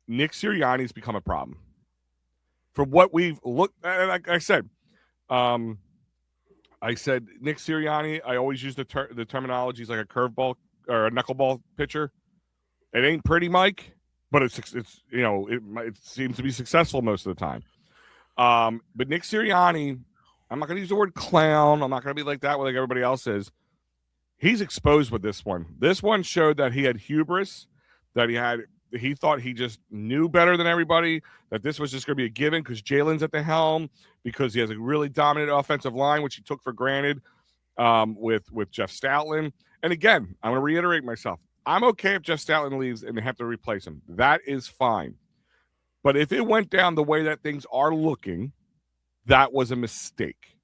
Nick Sirianni's become a problem. For what we've looked at, like I said, Nick Sirianni, I always use the terminology is like a curveball or a knuckleball pitcher. It ain't pretty, Mike, but it seems to be successful most of the time. But Nick Sirianni, I'm not going to use the word clown. I'm not going to be like that like everybody else is. He's exposed with this one. This one showed that he had hubris, that he thought he just knew better than everybody, that this was just going to be a given because Jalen's at the helm, because he has a really dominant offensive line, which he took for granted with Jeff Stoutland. And again, I'm going to reiterate myself. I'm okay if Jeff Stoutland leaves and they have to replace him. That is fine. But if it went down the way that things are looking, that was a mistake,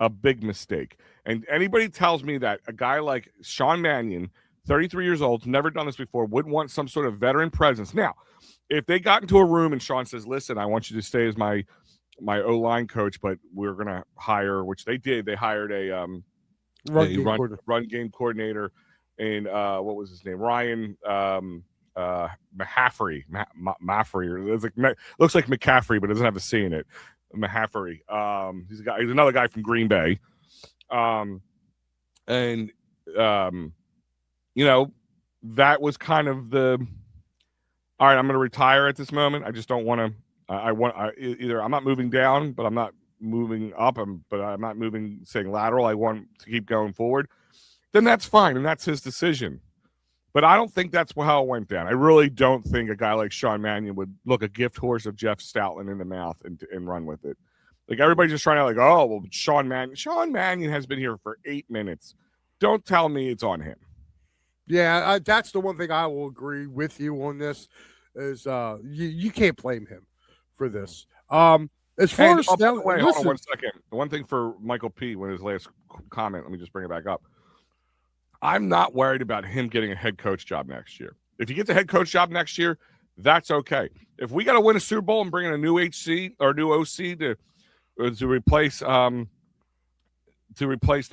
a big mistake. And anybody tells me that a guy like Sean Mannion, 33 years old, never done this before, would want some sort of veteran presence. Now, if they got into a room and Sean says, listen, I want you to stay as my my O-line coach, but we're gonna hire, which they did. They hired a run game coordinator, and what was his name? Ryan Mahaffrey. Maffrey. It's like looks like McCaffrey, but doesn't have the C in it. Mahaffrey. He's a guy. He's another guy from Green Bay. And that was kind of the. All right, I'm going to retire at this moment. I just don't want to. Either I'm not moving down, but I'm not moving up. But I'm not moving, saying lateral. I want to keep going forward. Then that's fine, and that's his decision. But I don't think that's how it went down. I really don't think a guy like Sean Mannion would look a gift horse of Jeff Stoutland in the mouth and run with it. Like everybody's just trying to Sean Mannion. Sean Mannion has been here for 8 minutes. Don't tell me it's on him. Yeah, that's the one thing I will agree with you on this is you can't blame him for this. As far as hold on 1 second. One thing for Michael P. when his last comment, let me just bring it back up. I'm not worried about him getting a head coach job next year. If he gets a head coach job next year, that's okay. If we got to win a Super Bowl and bring in a new HC or new OC to replace the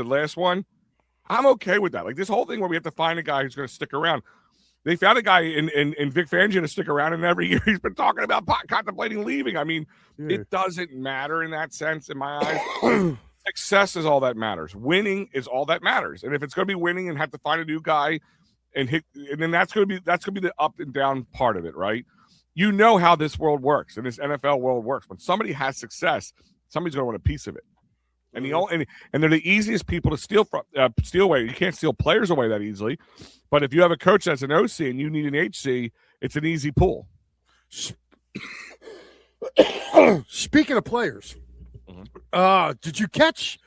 last one, I'm okay with that. Like this whole thing where we have to find a guy who's going to stick around. They found a guy in Vic Fangio to stick around, and every year he's been talking about contemplating leaving. I mean, It doesn't matter in that sense in my eyes. Success is all that matters. Winning is all that matters. And if it's going to be winning and have to find a new guy and then that's going to be the up and down part of it, right? You know how this world works and this NFL world works. When somebody has success, somebody's going to want a piece of it. And they're the easiest people to steal away. You can't steal players away that easily. But if you have a coach that's an OC and you need an HC, it's an easy pull. Speaking of players, did you catch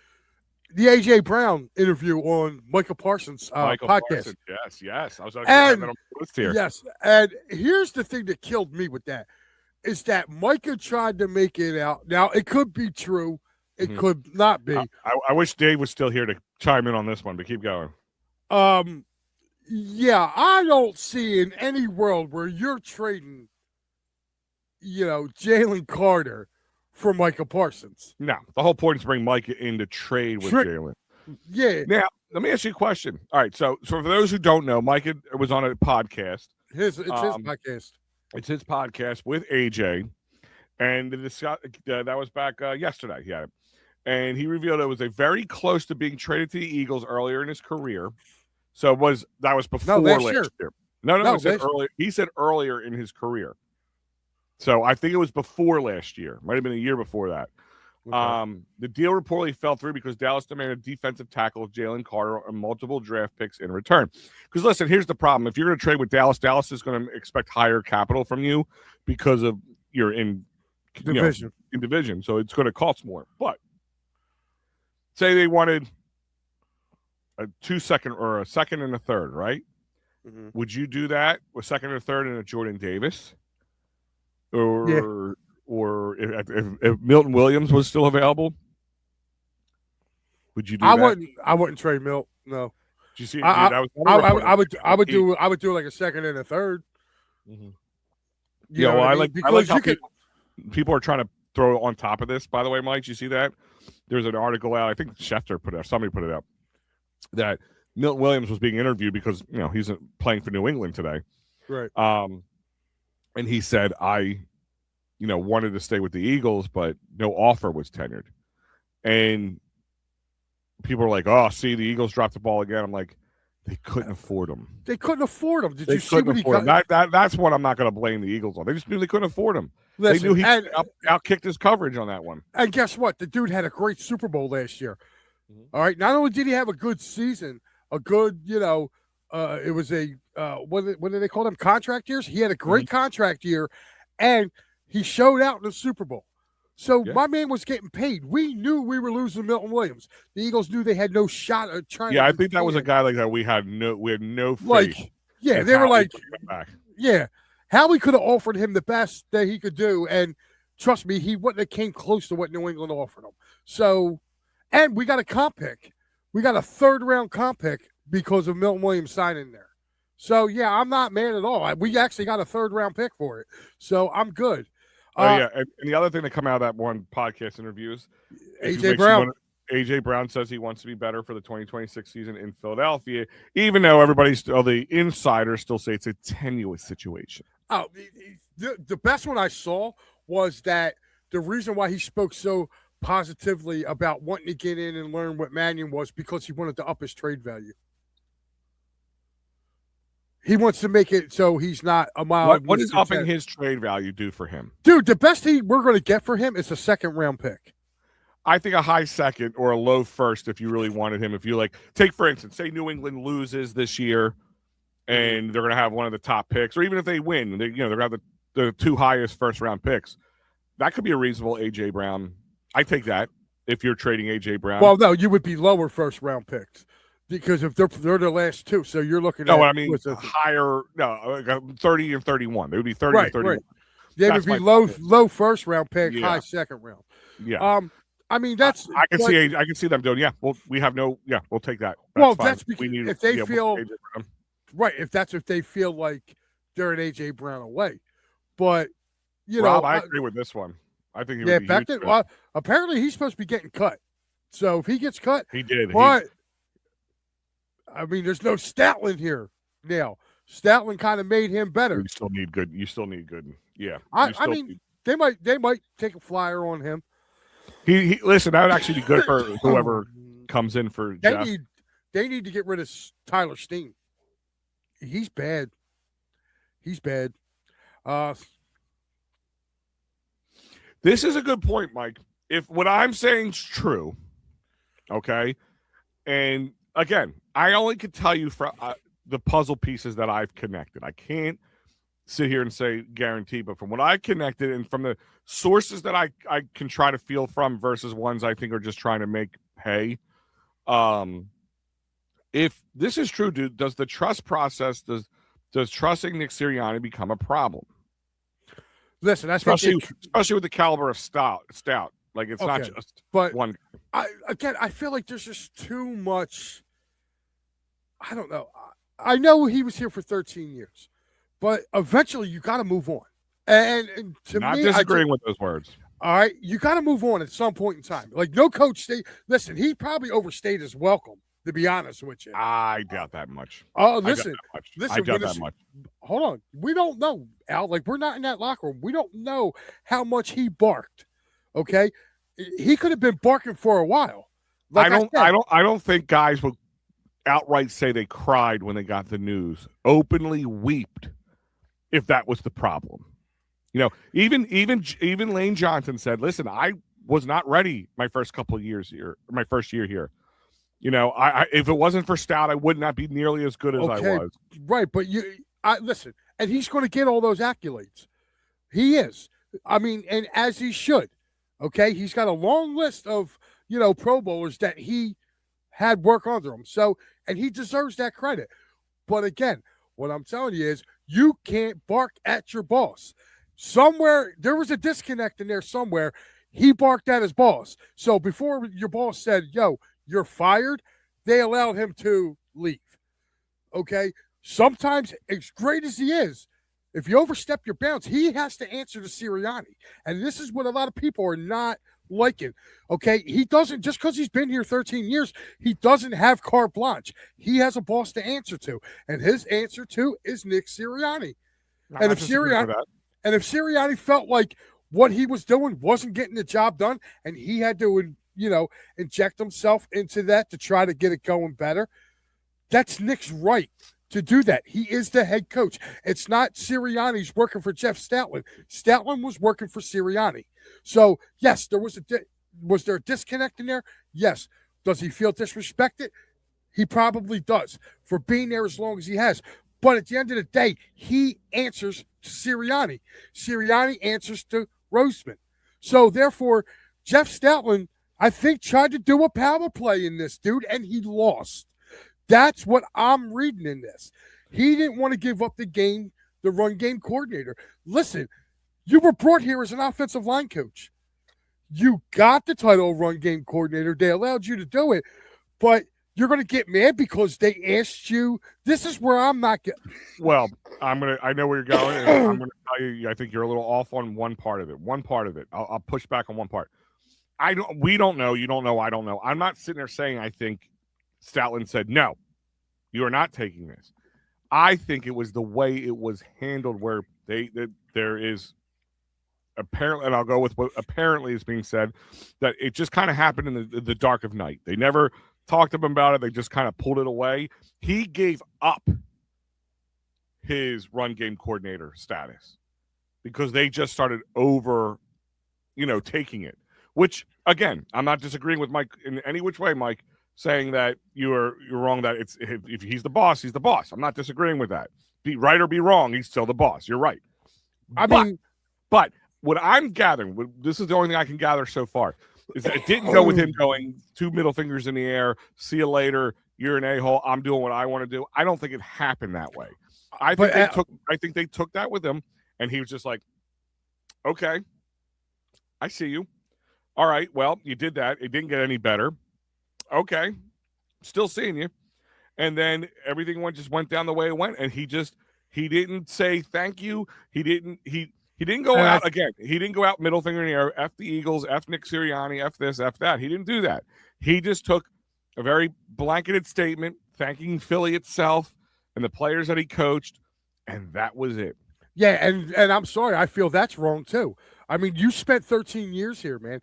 the AJ Brown interview on Michael Parsons' podcast? Parsons, yes. I was actually having that on the list here. Yes, and here's the thing that killed me with that is that Micah tried to make it out. Now, it could be true. It could not be. I wish Dave was still here to chime in on this one, but keep going. Yeah, I don't see in any world where you're trading, Jalen Carter for Micah Parsons. No, the whole point is to bring Micah in to trade with Jalen. Yeah. Now, let me ask you a question. All right, so for those who don't know, Micah was on a podcast. It's his podcast. It's his podcast with AJ, and that was back yesterday. He had it. And he revealed it was very close to being traded to the Eagles earlier in his career. So that was before last year. No, he said earlier in his career. So I think it was before last year. Might have been a year before that. Okay. The deal reportedly fell through because Dallas demanded defensive tackle of Jalen Carter and multiple draft picks in return. Because listen, here's the problem. If you're going to trade with Dallas, Dallas is going to expect higher capital from you because of you're in division. So it's going to cost more. But say they wanted a 2-second or a second and a third, right? Mm-hmm. Would you do that with second or third and a Jordan Davis? Or if Milton Williams was still available, would you do that? I wouldn't trade Milt. No. Did you see? I would do like a second and a third. Mm-hmm. I like how people are trying to throw on top of this. By the way, Mike, did you see that? There's an article out. I think Schefter put it out. Somebody put it out that Milton Williams was being interviewed because he's playing for New England today, right? And he said, I wanted to stay with the Eagles, but no offer was tendered. And people are like, oh, see, the Eagles dropped the ball again. I'm like, they couldn't afford him. Did you see what he got? That's what I'm not going to blame the Eagles on. They just knew they couldn't afford him. Listen, they knew he outkicked his coverage on that one. And guess what? The dude had a great Super Bowl last year. Mm-hmm. All right. Not only did he have a good season, a good, it was a what do they call them? Contract years. He had a great contract year, and he showed out in the Super Bowl. So my man was getting paid. We knew we were losing Milton Williams. The Eagles knew they had no shot at trying. Yeah, I think that was a guy like that. We had no faith. They were like, Howie could have offered him the best that he could do, and trust me, he wouldn't have came close to what New England offered him. So, and we got a comp pick. We got a third-round comp pick because of Milton Williams signing there. So, yeah, I'm not mad at all. We actually got a third-round pick for it. So, I'm good. Yeah, and the other thing that come out of that one podcast interviews, AJ Brown. AJ Brown says he wants to be better for the 2026 season in Philadelphia, even though the insiders still say it's a tenuous situation. Oh, the best one I saw was that the reason why he spoke so positively about wanting to get in and learn what Mannion was because he wanted to up his trade value. He wants to make it so he's not a mile. What does upping his trade value do for him? Dude, the best we're going to get for him is a second-round pick. I think a high second or a low first if you really wanted him. If you take, for instance, say New England loses this year and they're going to have one of the top picks, or even if they win, they're going to have the two highest first-round picks. That could be a reasonable A.J. Brown. I take that if you're trading A.J. Brown. Well, no, you would be lower first-round picks. Because if they're the last two, so you're looking at higher, 30 and 31. They would be 30 and 31. Right. They would be low first round pick, high second round. Yeah. I mean that's I can see them doing. Yeah, we'll take that. That's because if they feel right, if they feel like they're an AJ Brown away, but Rob, I agree with this one. I think he would be huge. Well, apparently he's supposed to be getting cut. So if he gets cut, he did. But I mean, there's no Stoutland here now. Stoutland kind of made him better. You still need good. Yeah. I mean, they might take a flyer on him. He listen. That would actually be good for whoever comes in for Jeff. They need to get rid of Tyler Steen. He's bad. This is a good point, Mike. If what I'm saying is true, okay, and again, I only can tell you from the puzzle pieces that I've connected. I can't sit here and say guarantee, but from what I connected and from the sources that I can try to feel from versus ones I think are just trying to make hay. If this is true, dude, does the trust process, does trusting Nick Sirianni become a problem? Listen, that's especially with the caliber of Stout. Like it's not just one. I feel like there's just too much. I don't know. I know he was here for 13 years, but eventually you got to move on. And to not me, disagreeing with those words. All right, you got to move on at some point in time. Like no coach, listen, he probably overstayed his welcome. To be honest with you, I doubt that much. Oh, listen, I doubt that much. Hold on, we don't know, Al. Like we're not in that locker room. We don't know how much he barked. Okay, he could have been barking for a while. Like I don't think guys will outright say they cried when they got the news, openly wept if that was the problem. Even Lane Johnson said, listen, I was not ready my first couple of years here, my first year here. I if it wasn't for Stout, I would not be nearly as good as I was. Right, but listen, and he's going to get all those accolades. He is. I mean, and as he should. Okay, he's got a long list of, Pro Bowlers that he had work under him. So, and he deserves that credit. But again, what I'm telling you is you can't bark at your boss. Somewhere, there was a disconnect in there somewhere. He barked at his boss. So before your boss said, yo, you're fired, they allowed him to leave. Okay? Sometimes, as great as he is, if you overstep your bounds, he has to answer to Sirianni. And this is what a lot of people are not liking. Okay? He doesn't, just because he's been here 13 years, he doesn't have carte blanche. He has a boss to answer to. And his answer to is Nick Sirianni. And if Sirianni felt like what he was doing wasn't getting the job done and he had to, inject himself into that to try to get it going better, that's Nick's right to do that. He is the head coach. It's not Sirianni's working for Jeff Stoutland. Stoutland was working for Sirianni. So, yes, there was was there a disconnect in there? Yes. Does he feel disrespected? He probably does for being there as long as he has. But at the end of the day, he answers to Sirianni. Sirianni answers to Roseman. So, therefore, Jeff Stoutland, I think, tried to do a power play in this, dude, and he lost. That's what I'm reading in this. He didn't want to give up the run game coordinator. Listen, you were brought here as an offensive line coach. You got the title of run game coordinator. They allowed you to do it, but you're going to get mad because they asked you. This is where I'm not getting. Well, I know where you're going, and I'm going to tell you. I think you're a little off on one part of it. I'll push back on one part. We don't know. You don't know. I don't know. I'm not sitting there saying I think Stoutland said no. You are not taking this. I think it was the way it was handled, where there is apparently, and I'll go with what apparently is being said, that it just kind of happened in the dark of night. They never talked to him about it. They just kind of pulled it away. He gave up his run game coordinator status because they just started taking it. Which, again, I'm not disagreeing with Mike in any which way, Mike, saying that you're wrong, that if he's the boss, he's the boss. I'm not disagreeing with that. Be right or be wrong, he's still the boss. You're right. But what I'm gathering, this is the only thing I can gather so far, is that it didn't go with him going 2 middle fingers in the air, see you later, you're an a-hole, I'm doing what I want to do. I don't think it happened that way. I think they took that with him, and he was just like, okay, I see you. All right, well, you did that. It didn't get any better. Okay, still seeing you. And then everything went down the way it went, and he didn't say thank you. He didn't go out again. He didn't go out middle finger in the air, F the Eagles, F Nick Sirianni, F this, F that. He didn't do that. He just took a very blanketed statement thanking Philly itself and the players that he coached, and that was it. Yeah, and I'm sorry, I feel that's wrong too. I mean, you spent 13 years here, man.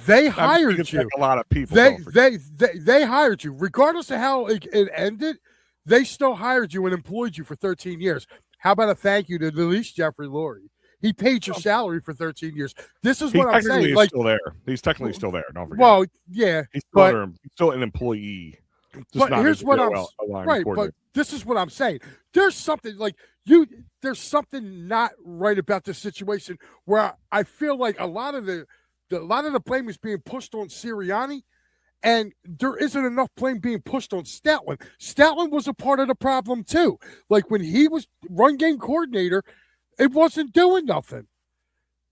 They hired you. A lot of people. They hired you, regardless of how it ended. They still hired you and employed you for 13 years. How about a thank you to at least Jeffrey Lurie? He paid your salary for 13 years. This is what I'm saying. He's still there. He's technically still there. Don't forget. Well, yeah, he's still an employee. But here's what but this is what I'm saying. There's something there's something not right about this situation where I feel like a lot of the blame is being pushed on Sirianni, and there isn't enough blame being pushed on Stoutland. Stoutland was a part of the problem too. Like when he was run game coordinator, it wasn't doing nothing.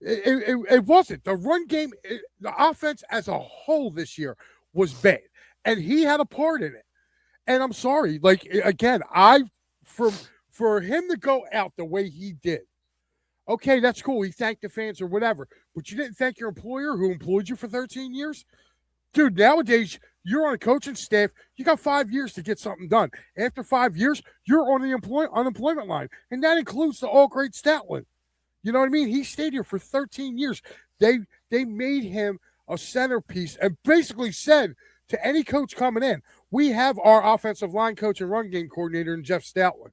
It wasn't. The run game, the offense as a whole this year was bad. And he had a part in it. And I'm sorry. Like, again, for him to go out the way he did, okay, that's cool. He thanked the fans or whatever. But you didn't thank your employer who employed you for 13 years? Dude, nowadays, you're on a coaching staff. You got 5 years to get something done. After 5 years, you're on the unemployment line. And that includes the all-great Stoutland. You know what I mean? He stayed here for 13 years. They made him a centerpiece and basically said to any coach coming in, we have our offensive line coach and run game coordinator in Jeff Stoutland.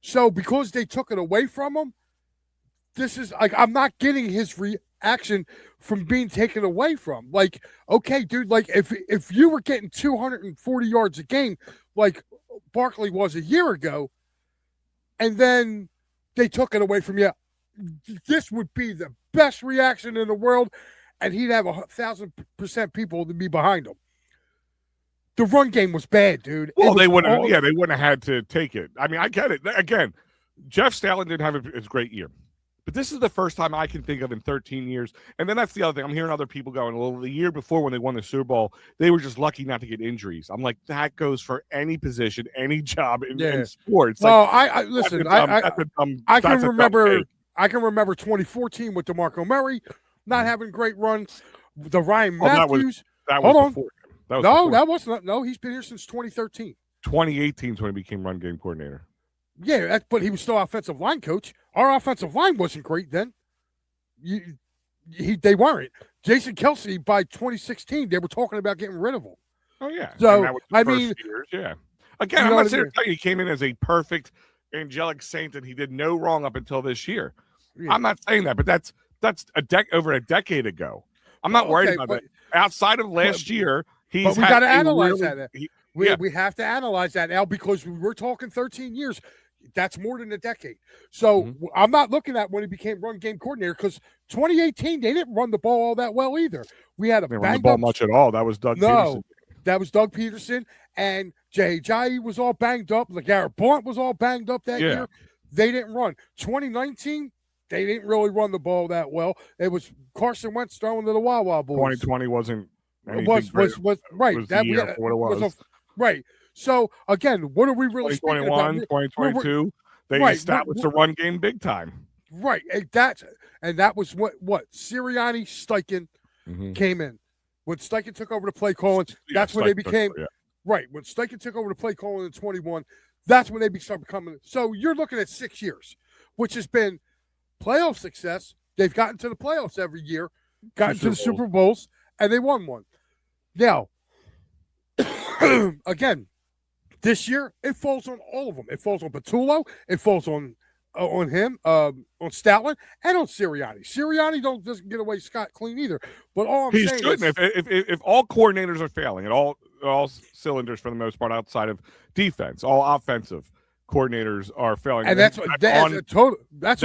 So because they took it away from him, this is like, I'm not getting his reaction from being taken away from. Like, okay, dude, like if you were getting 240 yards a game like Barkley was a year ago, and then they took it away from you, this would be the best reaction in the world, and he'd have 1,000% people to be behind him. The run game was bad, dude. Well, they wouldn't. They wouldn't have had to take it. I mean, I get it. Again, Jeff Stoutland didn't have his great year, but this is the first time I can think of in 13 years. And then that's the other thing. I'm hearing other people going, well, the year before when they won the Super Bowl, they were just lucky not to get injuries. I'm like, that goes for any position, any job in sports. Well, like, listen. I can remember 2014 with DeMarco Murray not having great runs. The Ryan Matthews. That was before. That wasn't. No, he's been here since 2013. 2018 is when he became run game coordinator. Yeah, but he was still offensive line coach. Our offensive line wasn't great then. They weren't. Jason Kelsey, by 2016, they were talking about getting rid of him. Oh, yeah. So, I mean. Years, yeah. Again, I'm not saying he came in as a perfect angelic saint and he did no wrong up until this year. Yeah. I'm not saying that, but that's over a decade ago. I'm not worried about that. Outside of last year, we got to analyze that. We have to analyze that now because we're talking 13 years. That's more than a decade. So I'm not looking at when he became run game coordinator because 2018 they didn't run the ball all that well either. We had run the ball much at all. That was Doug Peterson. That was Doug Peterson, and Jay Ajayi was all banged up. LeGarrette Blount was all banged up that year. They didn't run. 2019, they didn't really run the ball that well. It was Carson Wentz throwing to the Wawa boys. 2020 wasn't anything was right. was That the year for what it was. Right. So again, what are we really speaking about? 2022, they right, established the run game big time. Right. And that was what Sirianni, Steichen came in. When Steichen took over the play calling, that's when they became right. When Steichen took over the play calling in 21, that's when they started becoming. So you're looking at 6 years, which has been playoff success. They've gotten to the playoffs every year, gotten to the Super Bowls, and they won one. Now, again, this year it falls on all of them. It falls on Patullo. It falls on him, on Stoutland, and on Sirianni. Sirianni doesn't get away scot clean either. But all I'm saying is, if all coordinators are failing at all cylinders for the most part outside of defense, all offensive coordinators are failing, and that's on Sirianni. That's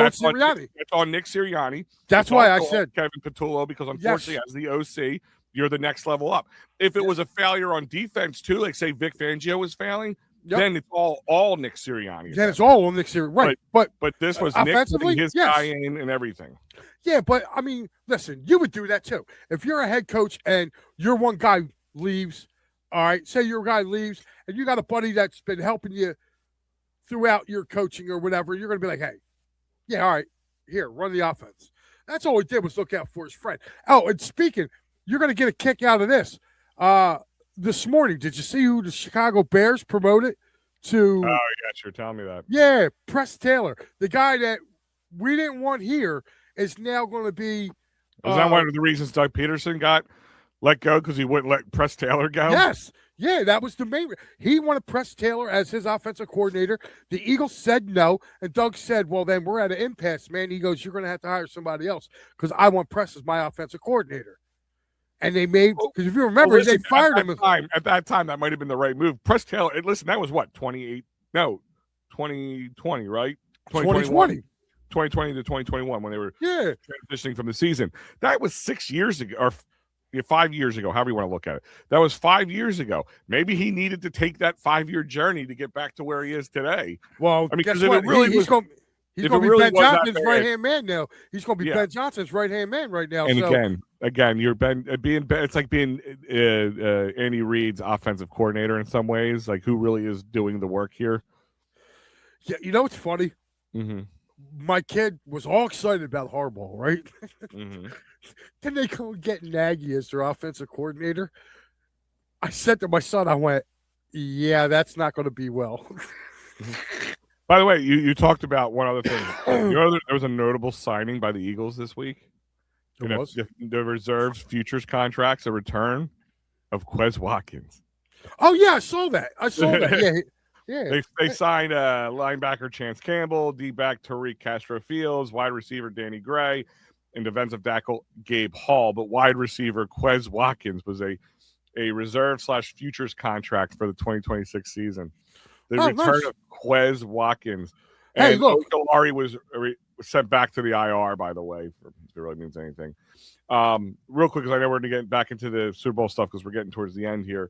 on Nick Sirianni. That's why I said Kevin Patullo, because unfortunately, as the OC, you're the next level up. If it was a failure on defense too, like say Vic Fangio was failing. Yep. Then it's all Nick Sirianni. Then it's all on Nick Sirianni, right? But this was Nick putting his guy in and everything. Yeah, but I mean, listen, you would do that too if you're a head coach and your one guy leaves. All right, say your guy leaves and you got a buddy that's been helping you throughout your coaching or whatever. You're going to be like, hey, yeah, all right, here, run the offense. That's all he did was look out for his friend. Oh, and speaking, you're going to get a kick out of this. This morning, did you see who the Chicago Bears promoted to? Oh, yeah, sure. Tell me that. Yeah, Press Taylor. The guy that we didn't want here is now going to be. Was that one of the reasons Doug Peterson got let go because he wouldn't let Press Taylor go? Yes. Yeah, that was the main. He wanted Press Taylor as his offensive coordinator. The Eagles said no, and Doug said, well, then we're at an impasse, man. He goes, you're going to have to hire somebody else because I want Press as my offensive coordinator. And they made, because if you remember, they fired him. At that time, that might have been the right move. Press Taylor, listen, that was what, 2020, right? 2020 to 2021 when they were transitioning from the season. That was 6 years ago, or 5 years ago, however you want to look at it. That was 5 years ago. Maybe he needed to take that 5-year journey to get back to where he is today. Well, I mean, because if it really he's going to be Ben Johnson's right-hand man now. He's going to be Ben Johnson's right-hand man right now. And again, you're it's like being Andy Reid's offensive coordinator in some ways. Like, who really is doing the work here? Yeah, you know what's funny? Mm-hmm. My kid was all excited about Harbaugh, right? Mm-hmm. Then they go and get Nagy as their offensive coordinator. I said to my son, I went, yeah, that's not going to be well. By the way, you talked about one other thing. There was a notable signing by the Eagles this week. The reserves futures contracts, a return of Quez Watkins. Oh, yeah, I saw that. Yeah. They signed linebacker Chance Campbell, D-back Tariq Castro-Fields, wide receiver Danny Gray, and defensive tackle Gabe Hall. But wide receiver Quez Watkins was a reserve/futures contract for the 2026 season. The return of Quez Watkins. And hey, look. Olari was sent back to the IR, by the way, if it really means anything. Real quick, because I know we're going to get back into the Super Bowl stuff because we're getting towards the end here.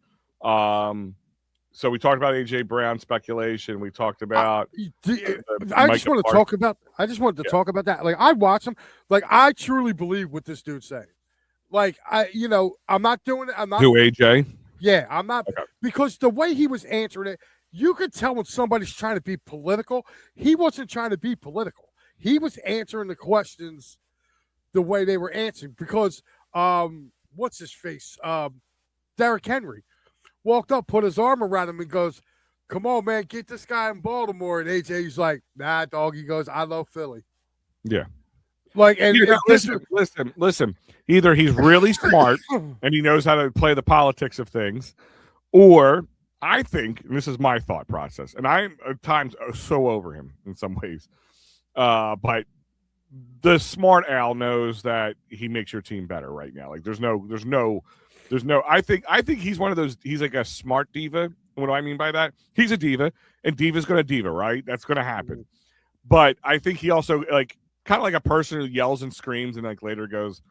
So we talked about A.J. Brown speculation. We talked about I just want to talk about talk about that. Like, I watch him. Like, I truly believe what this dude's saying. Like, I'm not doing it. I'm not. Who, A.J.? Yeah, I'm not. Okay. Because the way he was answering it, you could tell when somebody's trying to be political. He wasn't trying to be political. He was answering the questions the way they were answering. Because, what's his face? Derrick Henry walked up, put his arm around him, and goes, come on, man, get this guy in Baltimore. And AJ's like, nah, dog. He goes, I love Philly. Yeah. Like, and listen. Either he's really smart and he knows how to play the politics of things, or I think, and this is my thought process, and I'm at times so over him in some ways, but the smart Al knows that he makes your team better right now. Like, there's no. I think he's one of those. He's like a smart diva. What do I mean by that? He's a diva, and diva's going to diva, right? That's going to happen. But I think he also, like, kind of like a person who yells and screams and like later goes,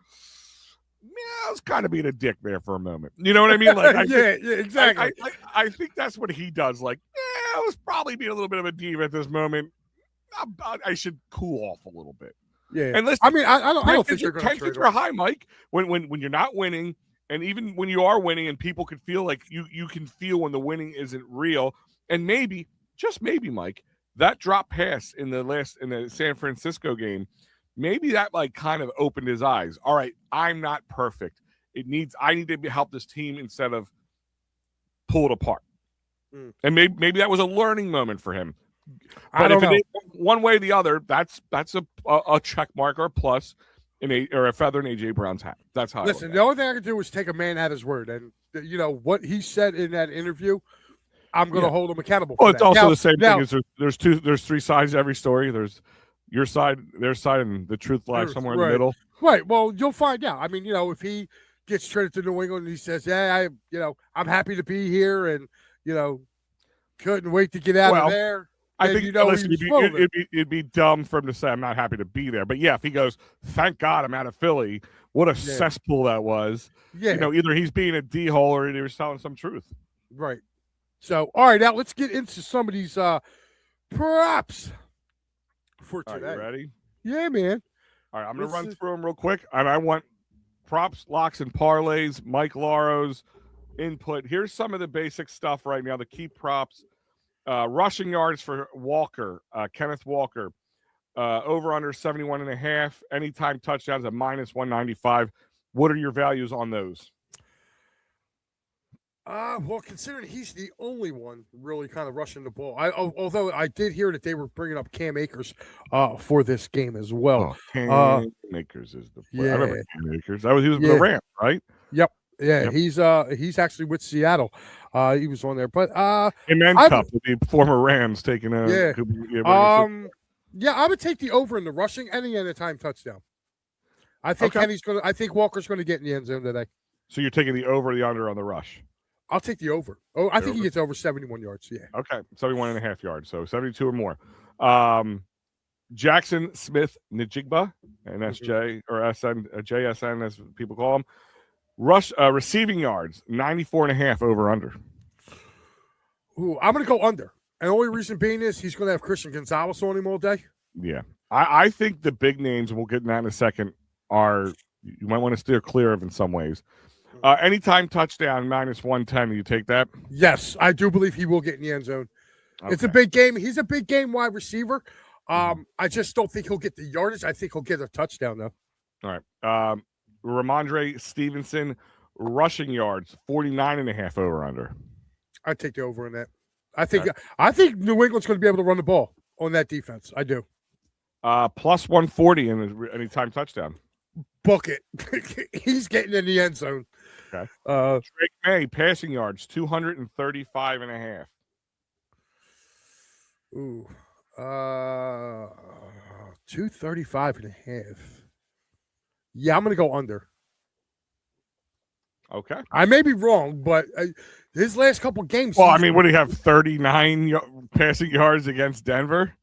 "Yeah, I was kind of being a dick there for a moment." You know what I mean? Like, yeah, exactly. I think that's what he does. Like, I was probably being a little bit of a diva at this moment. I should cool off a little bit. Yeah, and listen, I mean, I don't think you're going to tensions are high, Mike. When you're not winning And even when you are winning and people could feel like you can feel when the winning isn't real. And maybe, just maybe, Mike, that drop pass in the San Francisco game, maybe that like kind of opened his eyes. All right, I'm not perfect. I need to help this team instead of pull it apart. And maybe that was a learning moment for him. But if it is one way or the other, that's a check mark or a plus or a feather in AJ Brown's hat. That's how. Listen, the only thing I can do is take a man at his word, and what he said in that interview, I'm going to hold him accountable. Well, it's also the same thing. Is there's three sides to every story. There's your side, their side, and the truth lies somewhere in the middle. Right. Well, you'll find out. I mean, if he gets traded to New England and he says, "Yeah, I'm happy to be here," and couldn't wait to get out of there. I think it'd be dumb for him to say, "I'm not happy to be there." But yeah, if he goes, "Thank God I'm out of Philly," what a cesspool that was. Yeah. Either he's being a d-hole or he was telling some truth. Right. So, all right, now let's get into some of these props for today. Are you ready? Yeah, man. All right, I'm going to run through them real quick, and I want props, locks, and parlays, Mike Laro's input. Here's some of the basic stuff right now, the key props. Rushing yards for Walker, Kenneth Walker, over under 71.5. Anytime touchdowns at -195. What are your values on those? Well, considering he's the only one really kind of rushing the ball, although I did hear that they were bringing up Cam Akers for this game as well. Cam Akers is the player. I remember Cam Akers. He was with the Rams, right? Yep. Yeah, yep. He's actually with Seattle. He was on there, but Amen Cup, the former Rams taking a I would take the over in the rushing and the anytime touchdown. I think Walker's going to get in the end zone today. So you're taking the over or the under on the rush? I'll take the over. Oh, I think he gets over 71 yards. Yeah. Okay, 71.5 yards. So 72 or more. Jackson Smith Njigba, NSJ or SN, JSN as people call him. Receiving yards 94.5 over under. Ooh, I'm going to go under. And the only reason being is he's going to have Christian Gonzalez on him all day. Yeah. I think the big names, and we'll get in that in a second, you might want to steer clear of in some ways. Anytime touchdown, -110. You take that? Yes, I do believe he will get in the end zone. Okay. It's a big game. He's a big game wide receiver. I just don't think he'll get the yardage. I think he'll get a touchdown, though. All right. Ramondre Stevenson, rushing yards, 49.5 over under. I take the over on that. I think New England's going to be able to run the ball on that defense. I do. Plus 140 in anytime touchdown. Book it. He's getting in the end zone. Okay. Drake May, passing yards, 235.5. Ooh. 235.5. Yeah, I'm going to go under. Okay. I may be wrong, but his last couple games. Well, I mean, what do you have? 39 passing yards against Denver?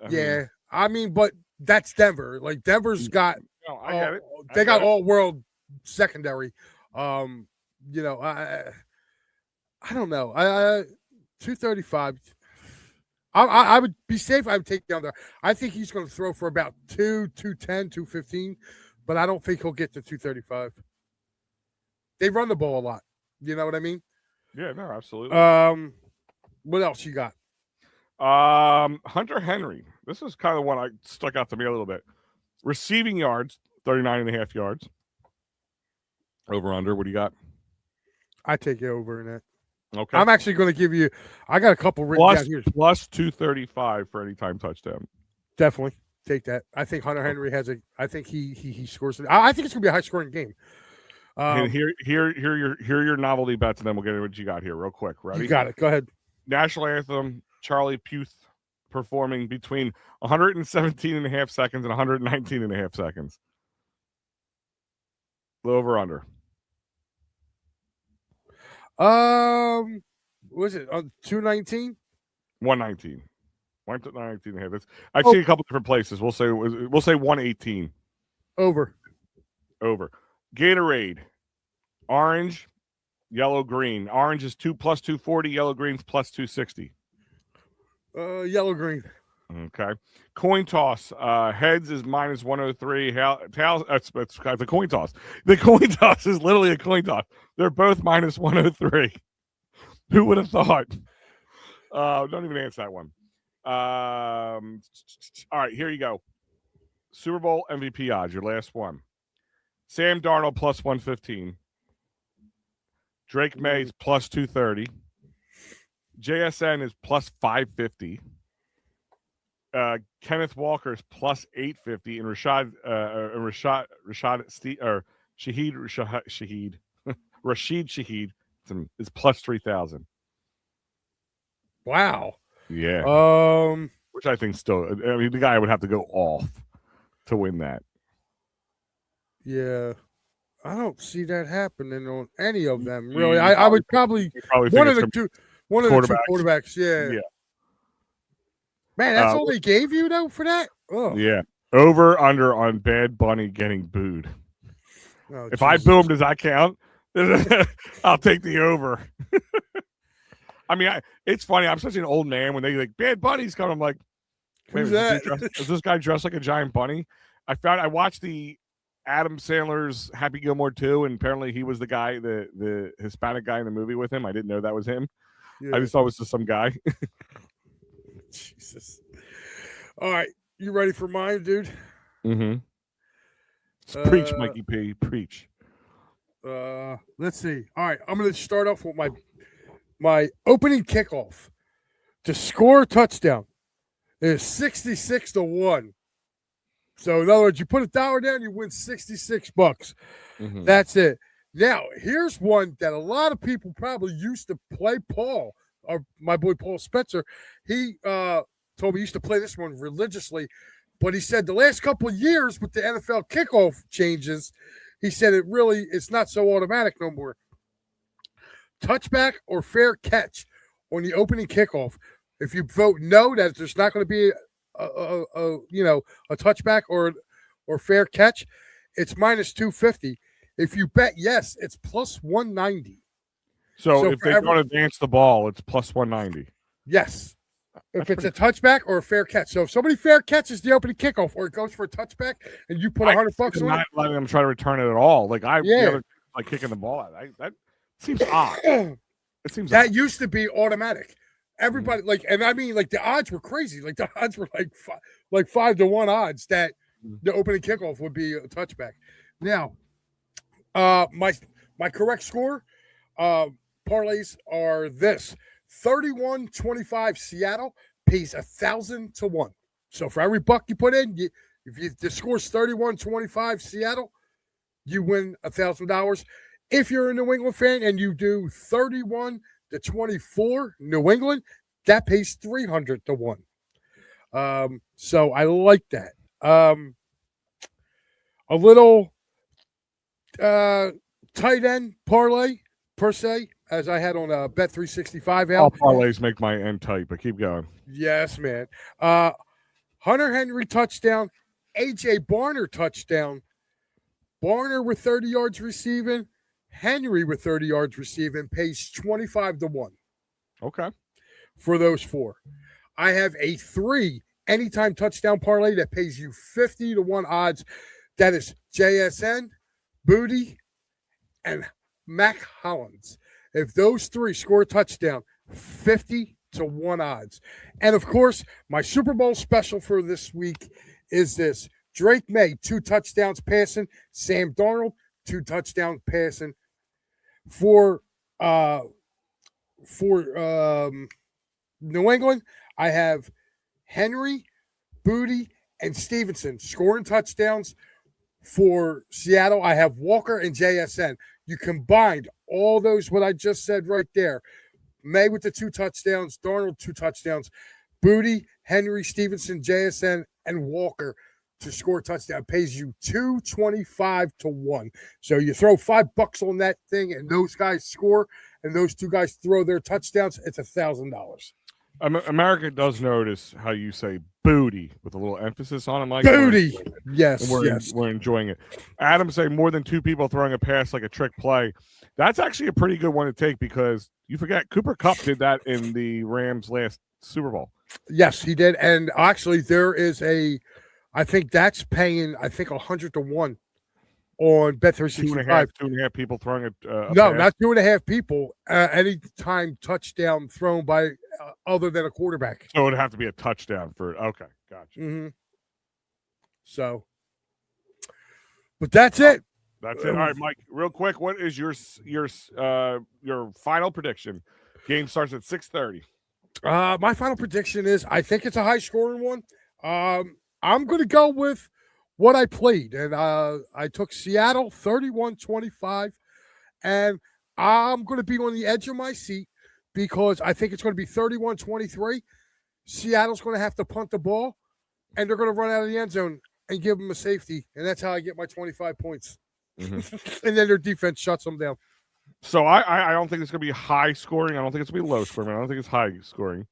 I mean, but that's Denver. Like, Denver's got. No, I get it. They got all-world secondary. I don't know. 235. I would be safe. I would take the under. I think he's going to throw for about 210, 215, but I don't think he'll get to 235. They run the ball a lot. You know what I mean? Yeah, no, absolutely. What else you got? Hunter Henry. This is kind of one I stuck out to me a little bit. Receiving yards, 39.5 yards. Over under, what do you got? I take it over in that. Okay. I'm actually going to give you. I got a couple written down here. Plus 235 for any time touchdown. Definitely take that. I think Hunter Henry has a. I think he scores. I think it's going to be a high scoring game. And here your novelty bets, and then we'll get into what you got here real quick. Ready? You got it. Go ahead. National anthem. Charlie Puth performing between 117.5 seconds and 119.5 seconds. Over under. Was it on 219? 119. 119.5. I've seen a couple different places. We'll say 118. Over. Gatorade. Orange, yellow, green. Orange is plus 240. Yellow, green's plus 260. Yellow, green. Okay. Coin toss. Heads is minus 103. That's the coin toss. The coin toss is literally a coin toss. They're both minus 103. Who would have thought? Don't even answer that one. All right, here you go. Super Bowl MVP odds, your last one. Sam Darnold plus 115. Drake May's plus 230. JSN is plus 550. Kenneth Walker is plus 850, and Rashid Shaheed is plus 3,000. Wow. Yeah. Which I think still, I mean, the guy would have to go off to win that. Yeah. I don't see that happening on any of them, really. I would probably one of the two quarterbacks. Yeah. Man, that's all they gave you, though, for that? Oh. Yeah. Over, under on Bad Bunny getting booed. Oh, if I boo him, does that count? I'll take the over. I mean, it's funny. I'm such an old man when they like Bad Bunny's coming. I'm like, who's that? Is this guy dressed like a giant bunny? I watched the Adam Sandler's Happy Gilmore 2, and apparently he was the guy, the Hispanic guy in the movie with him. I didn't know that was him. Yeah. I just thought it was just some guy. Jesus. All right. You ready for mine, dude? Mm-hmm. Preach, Mikey P. Preach. Let's see. All right. I'm going to start off with my opening kickoff to score a touchdown is 66-1. So in other words, you put $1 down, you win $66. Mm-hmm. That's it. Now, here's one that a lot of people probably used to play. Paul, or my boy Paul Spencer, he told me he used to play this one religiously, but he said the last couple of years with the NFL kickoff changes, he said it's not so automatic no more. Touchback or fair catch on the opening kickoff. If you vote no, that there's not going to be a touchback or fair catch, it's minus 250. If you bet yes, it's plus 190. So if they don't advance the ball, it's plus 190. Yes. If it's a touchback or a fair catch. So if somebody fair catches the opening kickoff or it goes for a touchback and you put $100 on it. Not letting them try to return it at all. Like like kicking the ball out. That seems odd. It seems that odd. Used to be automatic. Everybody and I mean the odds were crazy. Like the odds were like 5-1 odds that the opening kickoff would be a touchback. Now, my correct score parlays are this: 31-25 Seattle pays 1,000-1. So for every buck you put in, if the score's 31-25 Seattle, you win $1,000. If you're a New England fan and you do 31-24 New England, that pays 300-1. So I like that. A little tight end parlay per se, as I had on Bet365. All parlays make my end tight, but keep going. Yes, man. Hunter Henry touchdown, AJ Barner touchdown. Barner with 30 yards receiving, Henry with 30 yards receiving pays 25-1. Okay. For those four. I have a 3 anytime touchdown parlay that pays you 50-1 odds. That is JSN, Booty, and Mac Hollins. If those 3 score a touchdown, 50-1 odds. And of course, my Super Bowl special for this week is this: Drake May, 2 touchdowns passing. Sam Darnold, 2 touchdowns passing. For New England, I have Henry, Booty, and Stevenson scoring touchdowns. For Seattle, I have Walker and JSN. You combined all those, what I just said right there. May with the 2 touchdowns, Darnold 2 touchdowns, Booty, Henry, Stevenson, JSN, and Walker to score a touchdown pays you 225-1. So you throw $5 on that thing, and those guys score, and those 2 guys throw their touchdowns. It's $1,000. America does notice how you say booty with a little emphasis on it, Mike. Booty. Yes. We're enjoying it. Adam saying more than 2 people throwing a pass like a trick play. That's actually a pretty good one to take, because you forget Cooper Kupp did that in the Rams' last Super Bowl. Yes, he did. And actually, there is I think that's paying, I think 100 to 1 on Bet365. 2.5 people throwing a No, pass. not 2.5 people. Anytime touchdown thrown by other than a quarterback. So it would have to be a touchdown for. Okay, gotcha. Mm-hmm. So, but that's it. That's it. All right, Mike. Real quick, what is your final prediction? Game starts at 6:30. My final prediction is I think it's a high scoring one. I'm going to go with what I played, and I took Seattle 31-25, and I'm going to be on the edge of my seat because I think it's going to be 31-23. Seattle's going to have to punt the ball, and they're going to run out of the end zone and give them a safety, and that's how I get my 25 points. Mm-hmm. And then their defense shuts them down. So I don't think it's going to be high scoring. I don't think it's going to be low scoring. I don't think it's high scoring.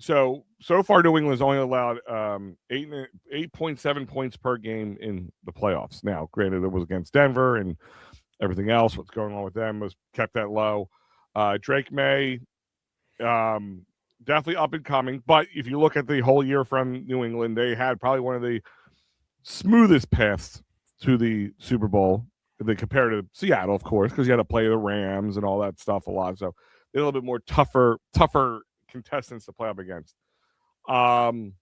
So far, New England's only allowed 8.7 points per game in the playoffs. Now, granted, it was against Denver and everything else. What's going on with them was kept that low. Drake May, definitely up and coming. But if you look at the whole year from New England, they had probably one of the smoothest paths to the Super Bowl. They compared to Seattle, of course, because you had to play the Rams and all that stuff a lot. So they're a little bit more tougher contestants to play up against. Sam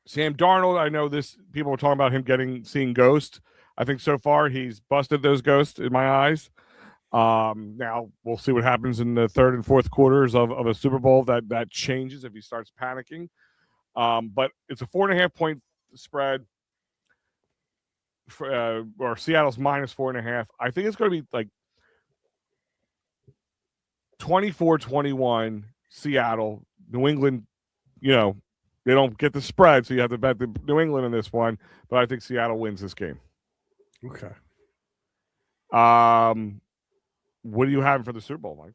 Darnold, I know people were talking about him seeing ghosts. I think so far he's busted those ghosts in my eyes. Now we'll see what happens in the third and fourth quarters of a Super Bowl. That changes if he starts panicking. But it's a 4.5 point spread. Or Seattle's minus 4.5. I think it's going to be like 24-21 Seattle. New England, they don't get the spread, so you have to bet the New England in this one. But I think Seattle wins this game. Okay. What are you having for the Super Bowl,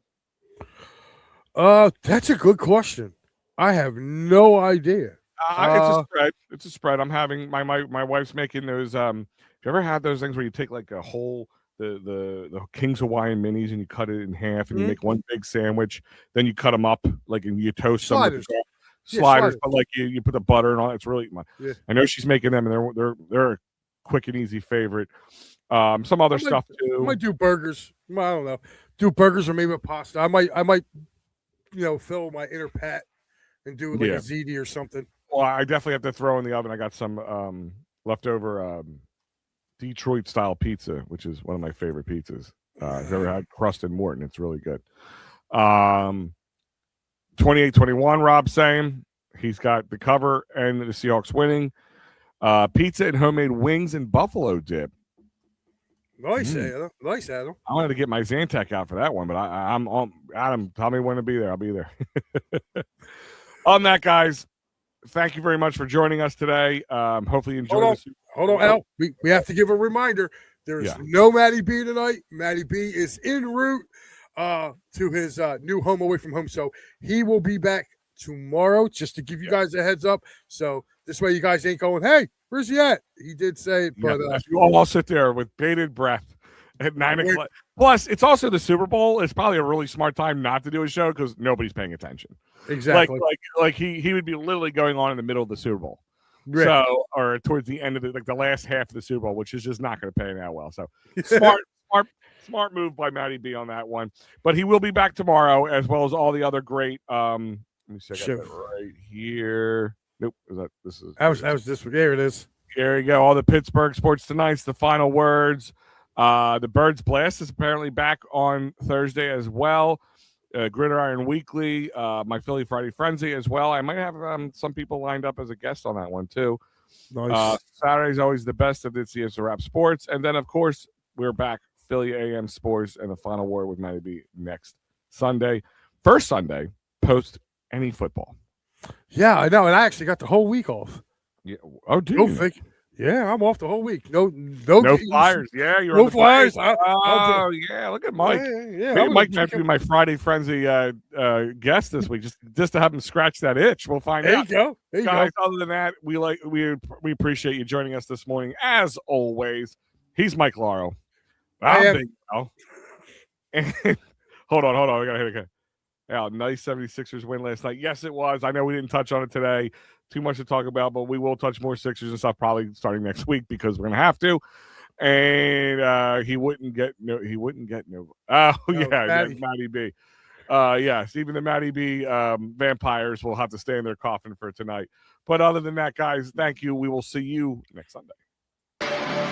Mike? That's a good question. I have no idea. It's a spread. It's a spread. I'm having my wife's making those. Have you ever had those things where you take like a whole the King's Hawaiian minis and you cut it in half and you make one big sandwich, then you cut them up like and you toast sliders. Some sliders, but like you put the butter and all. It's really. I know she's making them and they're a quick and easy favorite. Some other stuff too. I might do burgers. I don't know. Do burgers or maybe a pasta. I might fill my inner Pat and do like a ziti or something. Well, I definitely have to throw in the oven. I got some leftover Detroit style pizza, which is one of my favorite pizzas. I've ever had crust and Morton. It's really good. 28-21, Rob saying he's got the cover and the Seahawks winning. Pizza and homemade wings and buffalo dip. Nice, Adam. Nice, Adam. I wanted to get my Zantac out for that one, but I'm on. Adam, tell me when to be there. I'll be there. On that, guys, thank you very much for joining us today. Hopefully you enjoyed this. Hold on, Al. We have to give a reminder. There's no Matty B tonight. Matty B is en route to his new home away from home. So he will be back tomorrow, just to give you guys a heads up. So this way you guys ain't going, hey, where's he at? He did say it, but you all sit there with bated breath at 9 o'clock. Plus, it's also the Super Bowl. It's probably a really smart time not to do a show because nobody's paying attention. Exactly. Like he would be literally going on in the middle of the Super Bowl. Right. So, or towards the end of the last half of the Super Bowl, which is just not going to pay that well. So smart move by Matty B on that one. But he will be back tomorrow, as well as all the other great. Let me see, I got that right here. Nope, this is. I was this one. There it is. There you go. All the Pittsburgh Sports Tonight's the final words. The Birds Blast is apparently back on Thursday as well. Gridiron Weekly, my Philly Friday Frenzy as well. I might have some people lined up as a guest on that one too. Nice. Saturday's always the best of this year's Wrap Sports. And then, of course, we're back, Philly AM Sports and the final word with Matty B next Sunday. First Sunday, post any football. Yeah, I know. And I actually got the whole week off. Yeah. Oh, dude. Yeah, I'm off the whole week. No flyers. Yeah, you're no on the flyers. Yeah, look at Mike. Yeah, Mike might be my Friday Frenzy guest this week, just to have him scratch that itch. We'll find out. There you Guys, go. Other than that, we appreciate you joining us this morning. As always, he's Mike Lauro. I'm Big Al. Hold on. We gotta hit it again. Yeah, nice 76ers win last night. Yes, it was. I know we didn't touch on it today. Too much to talk about, but we will touch more Sixers and stuff probably starting next week because we're gonna have to. And he wouldn't get no. Oh yeah, Matty B. Yes, even the Matty B vampires will have to stay in their coffin for tonight. But other than that, guys, thank you. We will see you next Sunday.